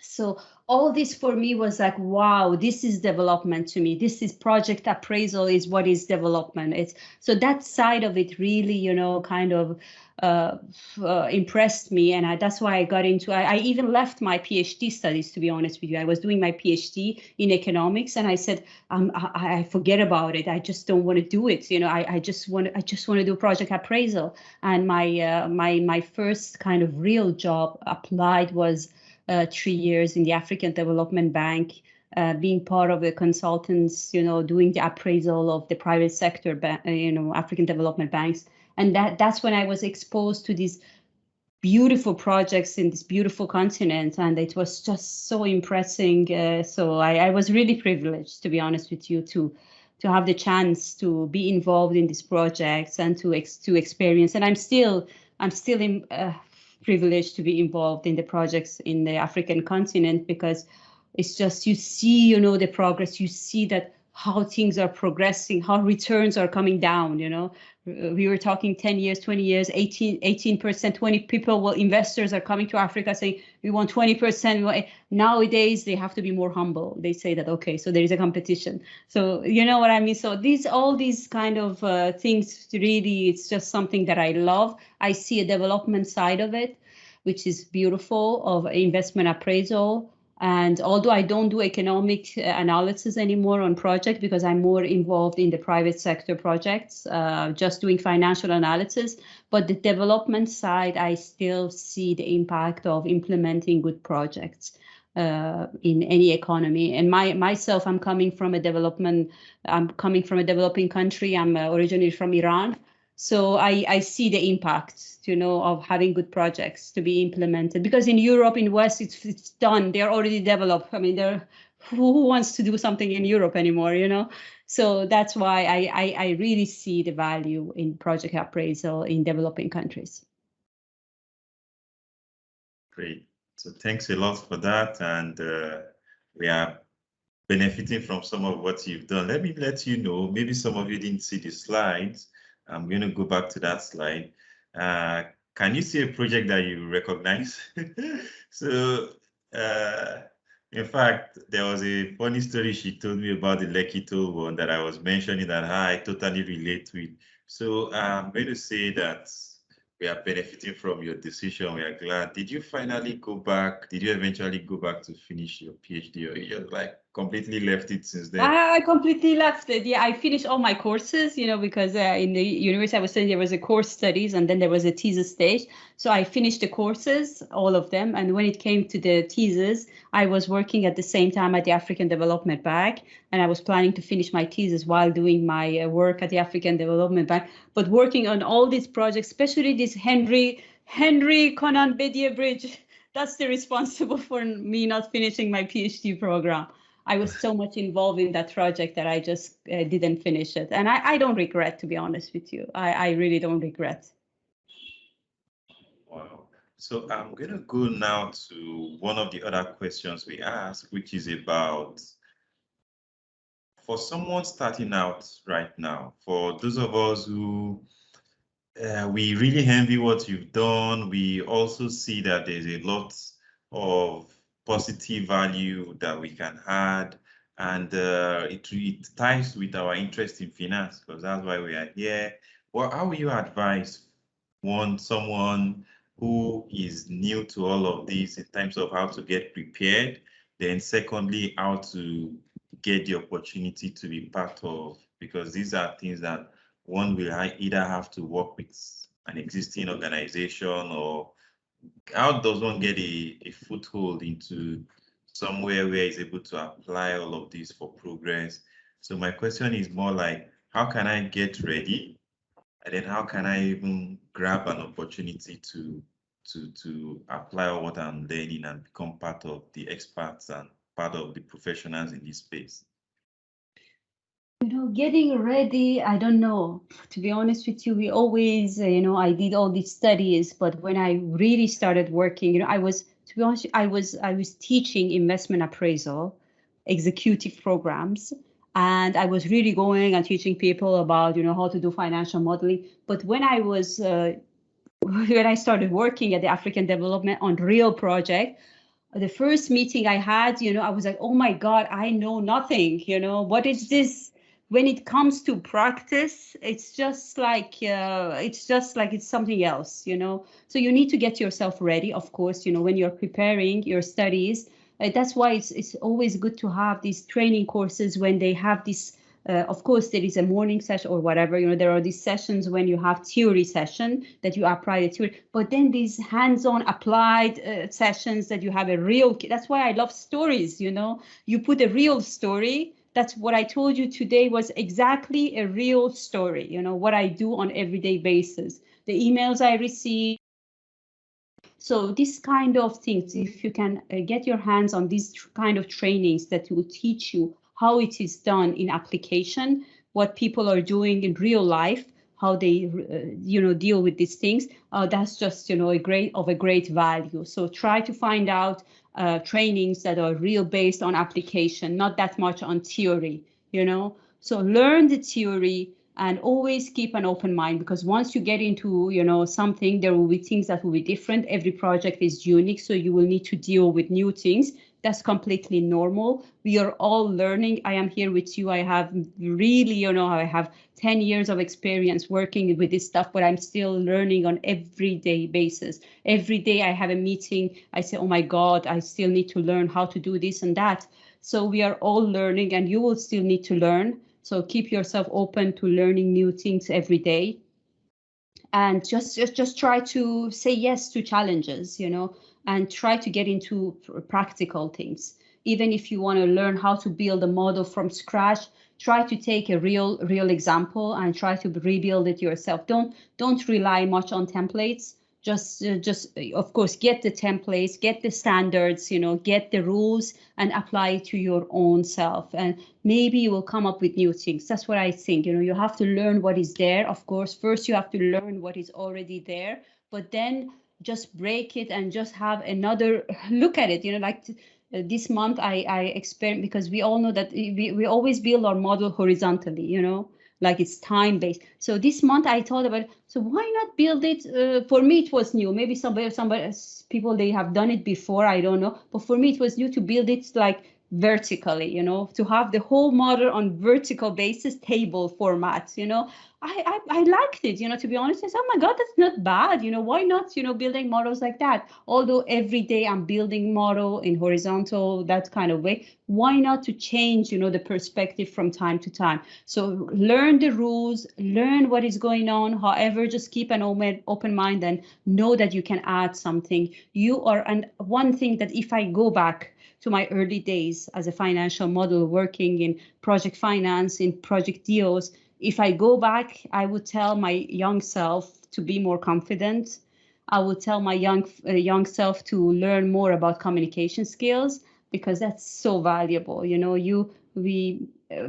S2: So all this for me was like, wow, this is development to me. This is project appraisal is what is development. So that side of it really, kind of impressed me. And that's why I got into, I even left my PhD studies, to be honest with you. I was doing my PhD in economics, and I said, I forget about it. I just don't want to do it. I just want to do project appraisal. And my first kind of real job applied was 3 years in the African Development Bank, being part of the consultants, doing the appraisal of the private sector, African development banks. And that's when I was exposed to these beautiful projects in this beautiful continent. And it was just so impressive. So I was really privileged, to be honest with you, to have the chance to be involved in these projects and to experience. And I'm still privileged to be involved in the projects in the African continent, because it's just, you see, the progress, you see that how things are progressing, how returns are coming down. We were talking 10 years, 20 years, 18%, 20 people, investors are coming to Africa saying, we want 20%. Nowadays, they have to be more humble. They say that, okay, so there is a competition. So you know what I mean? So all these kind of things, really, it's just something that I love. I see a development side of it, which is beautiful, of investment appraisal. And although I don't do economic analysis anymore on project because I'm more involved in the private sector projects, just doing financial analysis, but the development side, I still see the impact of implementing good projects in any economy. And myself, I'm coming from a developing country. I'm originally from Iran. So I see the impact, of having good projects to be implemented. Because in Europe, in West, it's done. They're already developed. I mean, who wants to do something in Europe anymore, So that's why I really see the value in project appraisal in developing countries.
S1: Great. So thanks a lot for that. And we are benefiting from some of what you've done. Let me let you know, maybe some of you didn't see the slides. I'm going to go back to that slide. Can you see a project that you recognize? So, in fact, there was a funny story she told me about the Lekki toll one that I was mentioning that I totally relate to it. So I'm going to say that we are benefiting from your decision. We are glad. Did you finally go back? Did you eventually go back to finish your PhD, or you just like completely left it since then?
S2: I completely left it. Yeah, I finished all my courses, because in the university I was studying, there was a course studies and then there was a thesis stage. So I finished the courses, all of them. And when it came to the thesis, I was working at the same time at the African Development Bank. And I was planning to finish my thesis while doing my work at the African Development Bank. But working on all these projects, especially this Henry Conan Hedieh Bridge, that's the responsible for me not finishing my PhD program. I was so much involved in that project that I just didn't finish it. And I don't regret, to be honest with you. I really don't regret.
S1: Wow. So I'm going to go now to one of the other questions we asked, which is about, for someone starting out right now, for those of us who we really envy what you've done, we also see that there's a lot of positive value that we can add, and it ties with our interest in finance, because that's why we are here. Well, how will you advise someone who is new to all of this in terms of how to get prepared, then secondly, how to get the opportunity to be part of, because these are things that one will either have to work with an existing organization, or how does one get a foothold into somewhere where he's able to apply all of this for progress? So my question is more like, how can I get ready? And then how can I even grab an opportunity to apply what I'm learning and become part of the experts and part of the professionals in this space?
S2: Getting ready, I don't know. To be honest with you, we always, I did all these studies, but when I really started working, I was teaching investment appraisal, executive programs, and I was really going and teaching people about, how to do financial modeling. But when I was, when I started working at the African Development on real project, the first meeting I had, I was like, oh my God, I know nothing, what is this? When it comes to practice, it's just like it's something else, So you need to get yourself ready, of course, when you're preparing your studies. That's why it's always good to have these training courses when they have this. Of course, there is a morning session or whatever, there are these sessions when you have theory session that you apply the theory, but then these hands-on applied sessions that you have a real, that's why I love stories, you put a real story. That's what I told you today was exactly a real story, what I do on everyday basis, the emails I receive. So this kind of things, if you can get your hands on these kind of trainings that will teach you how it is done in application, what people are doing in real life, how they, deal with these things, that's just, a great value. So try to find out trainings that are real based on application, not that much on theory, So learn the theory and always keep an open mind, because once you get into, something, there will be things that will be different. Every project is unique, so you will need to deal with new things. That's completely normal. We are all learning. I am here with you. I have really, I have 10 years of experience working with this stuff, but I'm still learning on everyday basis. Every day I have a meeting, I say, oh my God, I still need to learn how to do this and that. So we are all learning, and you will still need to learn. So keep yourself open to learning new things every day. And just try to say yes to challenges, and try to get into practical things. Even if you want to learn how to build a model from scratch, try to take a real example and try to rebuild it yourself. Don't rely much on templates. Just of course, get the templates, get the standards, get the rules and apply it to your own self. And maybe you will come up with new things. That's what I think. You have to learn what is there. Of course, first you have to learn what is already there, but then just break it and just have another look at it. Like this month I experiment, because we all know that we always build our model horizontally, like it's time based. So this month I thought about, so why not build it? For me, it was new. Maybe somebody people, they have done it before, I don't know. But for me, it was new to build it like vertically, to have the whole model on vertical basis, table format, I liked it, to be honest. I said, oh my God, that's not bad. Why not, building models like that? Although every day I'm building model in horizontal, that kind of way. Why not to change, the perspective from time to time? So learn the rules, learn what is going on. However, just keep an open mind and know that you can add something. And one thing that if I go back to my early days as a financial model, working in project finance, in project deals, if I go back, I would tell my young self to be more confident. I would tell my young self to learn more about communication skills, because that's so valuable.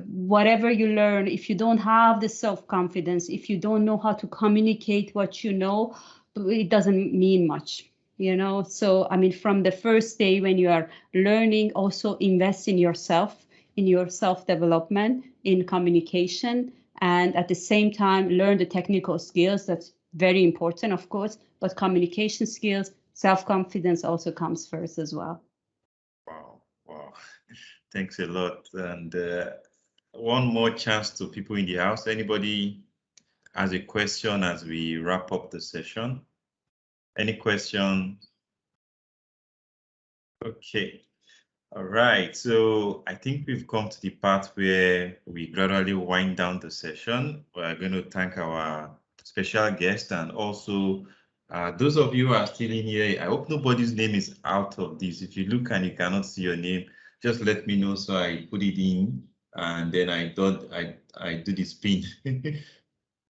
S2: Whatever you learn, if you don't have the self-confidence, if you don't know how to communicate what you know, it doesn't mean much. So I mean, from the first day when you are learning, also invest in yourself, in your self-development, in communication, and at the same time learn the technical skills. That's very important, of course, but communication skills, self-confidence also comes first as well.
S1: Wow. Thanks a lot. And one more chance to people in the house. Anybody has a question as we wrap up the session? Any questions? Okay. All right. So I think we've come to the part where we gradually wind down the session. We're going to thank our special guest, and also those of you who are still in here. I hope nobody's name is out of this. If you look and you cannot see your name, just let me know so I put it in, and then I do the spin.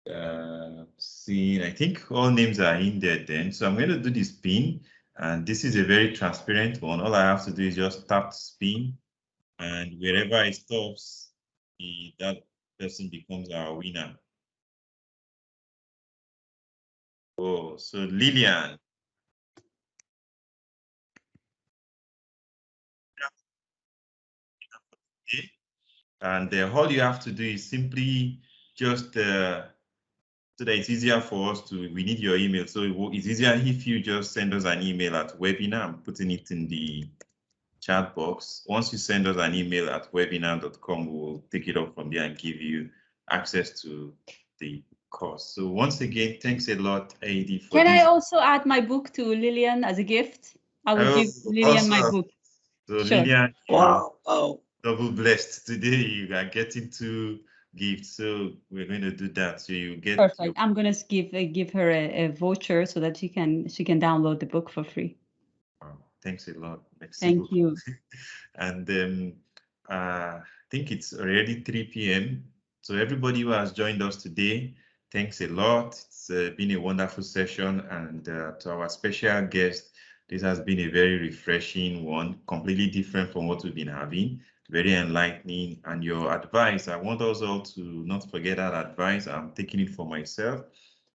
S1: I think all names are in there then. So I'm going to do the spin, and this is a very transparent one. All I have to do is just tap spin, and wherever it stops, that person becomes our winner. Oh, so Lillian. Okay. And all you have to do is simply just so that it's easier for us we need your email. So it's easier if you just send us an email at webinar. I'm putting it in the chat box. Once you send us an email at webinar.com, we'll take it up from there and give you access to the course. So once again, thanks a lot, Hedieh.
S2: Can I also add my book to Lillian as a gift? I will give Lillian my book.
S1: So
S2: sure.
S1: Lillian,
S3: Wow.
S1: double blessed today. You are getting 2 gifts, so we're going to do that. So you get
S2: perfect. I'm going to give her a voucher so that she can download the book for free.
S1: Wow, thanks a lot.
S2: Thank you.
S1: And I think it's already 3 p.m. So everybody who has joined us today, thanks a lot. It's been a wonderful session, and to our special guest, this has been a very refreshing one, completely different from what we've been having, very enlightening. And your advice, I want us all to not forget that advice. I'm taking it for myself,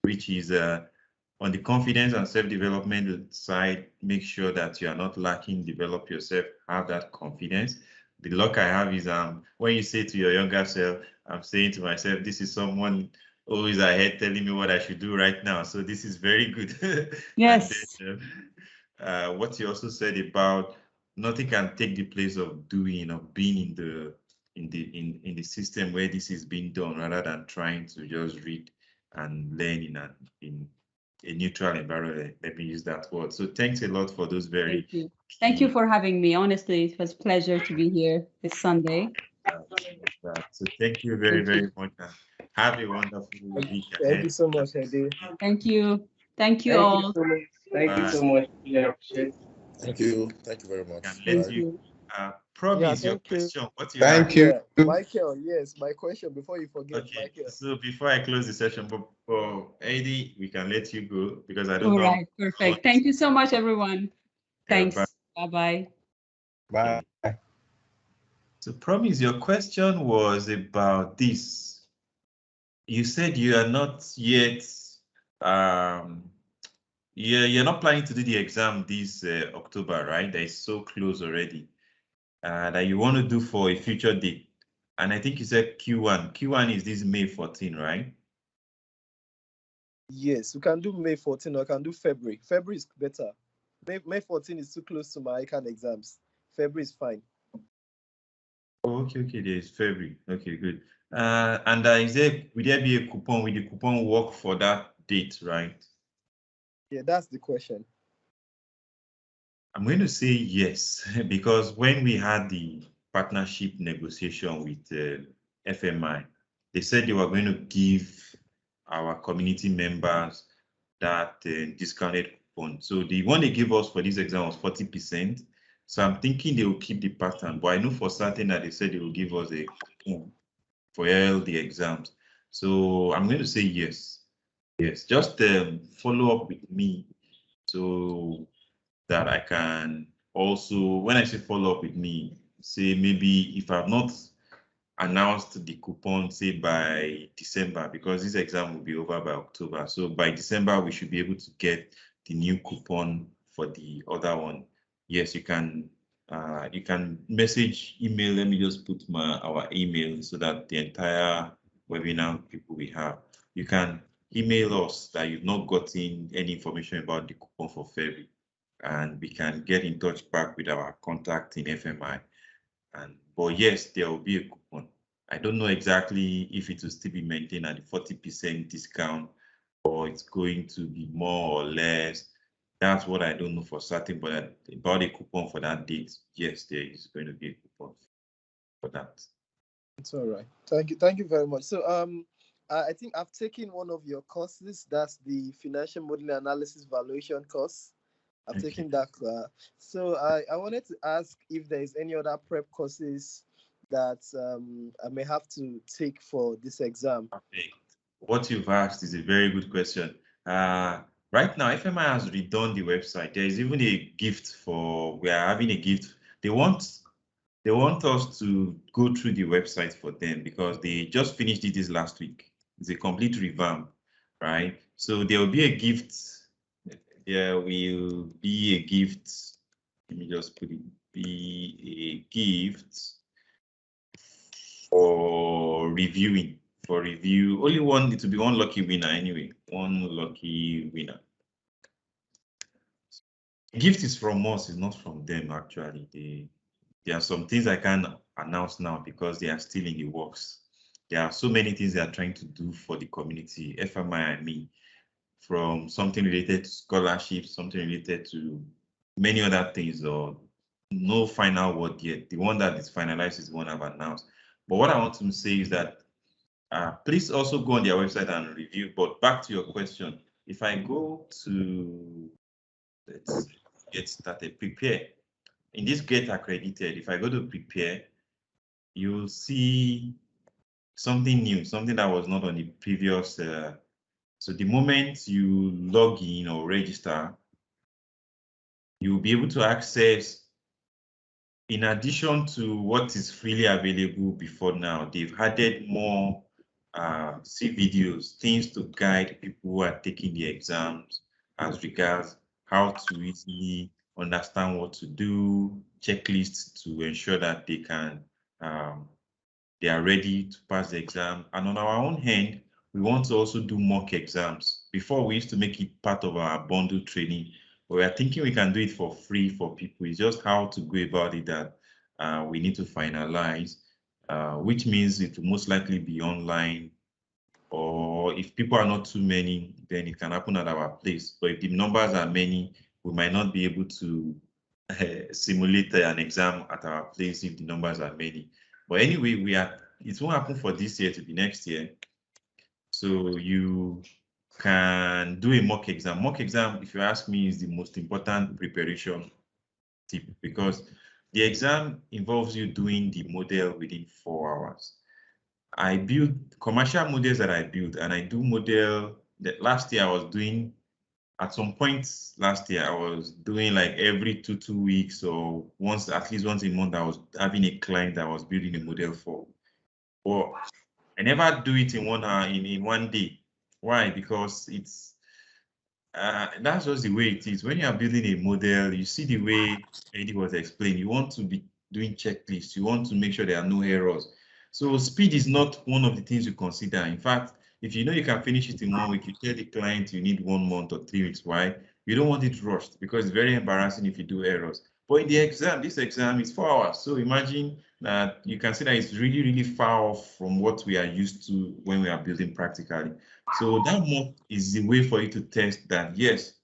S1: which is on the confidence and self-development side, make sure that you are not lacking, develop yourself, have that confidence. The luck I have is when you say to your younger self, I'm saying to myself, this is someone always ahead telling me what I should do right now. So this is very good.
S2: Yes.
S1: And then, what you also said about nothing can take the place of doing or being in the system where this is being done, rather than trying to just read and learn in a neutral environment. Let me use that word. So thanks a lot for those very.
S2: Thank you. Thank you for having me. Honestly, it was a pleasure to be here this Sunday.
S1: So thank you very much. And have a wonderful week ahead.
S5: Thank you so much, Hedieh.
S2: Thank you. Thank you
S4: Thank
S2: all.
S4: you so much. Thank you so much. Yeah, appreciate it.
S6: Thank you. Thank you very much.
S1: Can let you promise your
S5: thank you.
S1: question. What you
S6: Thank
S1: have.
S6: you.
S5: Yeah, Michael, yes, my question before you forget,
S1: Okay,
S5: Michael.
S1: so before I close the session, but for Hedieh, we can let you go because I don't
S2: All
S1: know.
S2: right, perfect. Thank you so much, everyone. Thanks. Bye-bye.
S6: Bye.
S1: So Promise, your question was about this. You said you are not yet, you're not planning to do the exam this October, right? That is so close already. That you want to do for a future date. And I think you said Q1. Q1 is this May 14, right?
S5: Yes, we can do May 14 or I can do February. February is better. May 14 is too close to my ICANN exams. February is fine.
S1: Oh, okay, there's February. Okay, good. And will there be a coupon? Will the coupon work for that date, right?
S5: Yeah, that's the question.
S1: I'm going to say yes, because when we had the partnership negotiation with FMI, they said they were going to give our community members that discounted coupon. So the one they gave us for this exam was 40%. So I'm thinking they will keep the pattern, but I know for certain that they said they will give us a coupon for all the exams. So I'm going to say yes. Yes, just follow up with me so that I can also, when I say follow up with me, say maybe if I've not announced the coupon, say by December, because this exam will be over by October. So by December, we should be able to get the new coupon for the other one. Yes, you can message, email. Let me just put our email so that the entire webinar people we have, you can email us that you've not gotten any information about the coupon for February, and we can get in touch back with our contact in FMI. But yes, there will be a coupon. I don't know exactly if it will still be maintained at the 40% discount or it's going to be more or less. That's what I don't know for certain, but about a coupon for that date, yes, there is going to be a coupon for that.
S5: It's all right. Thank you very much. So I think I've taken one of your courses. That's the financial modeling analysis valuation course. I've taken that class. So I wanted to ask if there is any other prep courses that I may have to take for this exam.
S1: Okay. What you've asked is a very good question. Right now, FMI has redone the website. There is even a gift we are having a gift. They want us to go through the website for them because they just finished it this last week. It's a complete revamp, right? So there will be a gift. There will be a gift. Let me just put it. Be a gift for reviewing. For review, only one. It will be one lucky winner anyway. One lucky winner. The gift is from us. It's not from them actually. There are some things I can't announce now because they are still in the works. There are so many things they are trying to do for the community, FMI and me, from something related to scholarships, something related to many other things, or no final word yet. The one that is finalized is the one I've announced. But what I want to say is that please also go on their website and review. But back to your question, if I go to, let's get started, prepare. In this Get Accredited, if I go to prepare, you'll see something new, something that was not on the previous. So the moment you log in or register, you'll be able to access, in addition to what is freely available before now, they've added more videos, things to guide people who are taking the exams as regards how to easily understand what to do, checklists to ensure that they are ready to pass the exam. And on our own hand, we want to also do mock exams. Before, we used to make it part of our bundle training, We are thinking we can do it for free for people. It's just how to go about it that we need to finalize, which means it will most likely be online, or if people are not too many, then it can happen at our place. But if the numbers are many, we might not be able to simulate an exam at our place if the numbers are many. But anyway, it won't happen for this year to the next year. So you can do a mock exam. Mock exam, if you ask me, is the most important preparation tip, because the exam involves you doing the model within 4 hours. I build commercial models that I build, and I do model that last year I was doing, at some point last year, I was doing like every 2 weeks or at least once a month, I was having a client that I was building a model for. But I never do it in 1 hour, in 1 day. Why? Because it's that's just the way it is. When you are building a model, you see the way Hedieh was explained. You want to be doing checklists. You want to make sure there are no errors. So speed is not one of the things you consider. In fact, if you know you can finish it in 1 week, you tell the client you need 1 month or 3 weeks. Why? You don't want it rushed, because it's very embarrassing if you do errors. But in the exam, this exam is 4 hours. So imagine that you can see that it's really, really far off from what we are used to when we are building practically. So that mock is the way for you to test that, yes,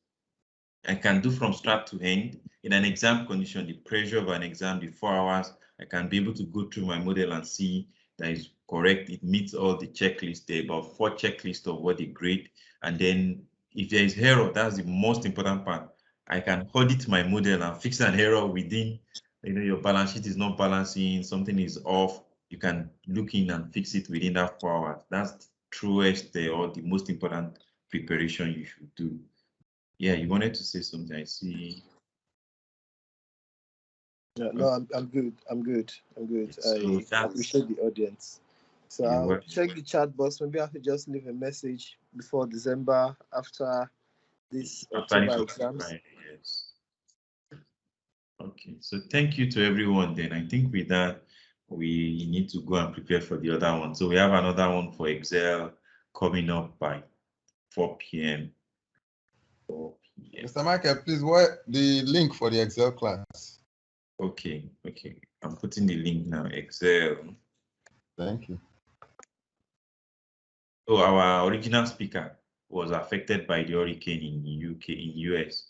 S1: I can do from start to end. In an exam condition, the pressure of an exam, the 4 hours, I can be able to go through my model and see that is correct. It meets all the checklists. There are about 4 checklists of what they grade. And then if there is error, that's the most important part. I can audit my model and fix an error within, your balance sheet is not balancing, something is off. You can look in and fix it within that 4 hours. That's the truest or the most important preparation you should do. Yeah, you wanted to say something, I see.
S5: Yeah, no, I'm good.
S1: So
S5: I appreciate the audience. So I'll check the chat box. Maybe I have to just leave a message before December, after this October exams.
S1: Yes. Okay, so thank you to everyone then. I think with that, we need to go and prepare for the other one. So we have another one for Excel coming up by 4 p.m. 4 p.m.
S6: Mr. Michael, please, what the link for the Excel class?
S1: Okay. I'm putting the link now. Excel.
S6: Thank you.
S1: So our original speaker was affected by the hurricane in US.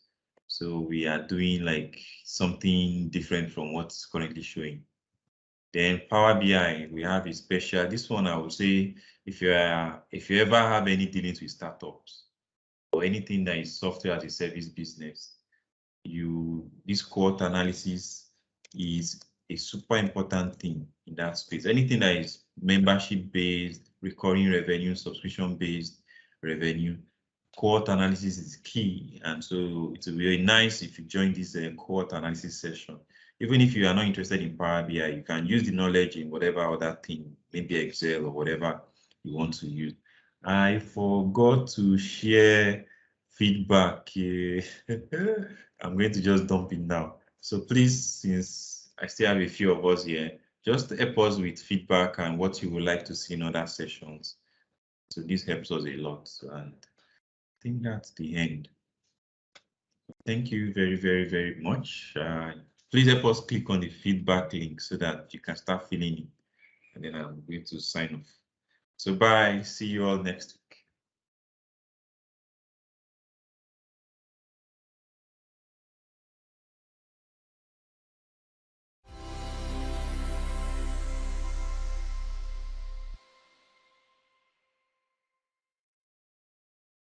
S1: So we are doing like something different from what's currently showing. Then Power BI, we have a special. This one I would say, if you ever have any dealings with startups or anything that is software as a service business, this quote analysis is a super important thing in that space. Anything that is membership based, recurring revenue, subscription based revenue, quote analysis is key. And so it's very nice if you join this quote analysis session. Even if you are not interested in Power BI, you can use the knowledge in whatever other thing, maybe Excel or whatever you want to use. I forgot to share feedback. I'm going to just dump it now. So please, since I still have a few of us here, just help us with feedback and what you would like to see in other sessions. So this helps us a lot. And I think that's the end. Thank you very, very, very much. Please help us click on the feedback link so that you can start filling it. And then I'm going to sign off. So bye. See you all next week.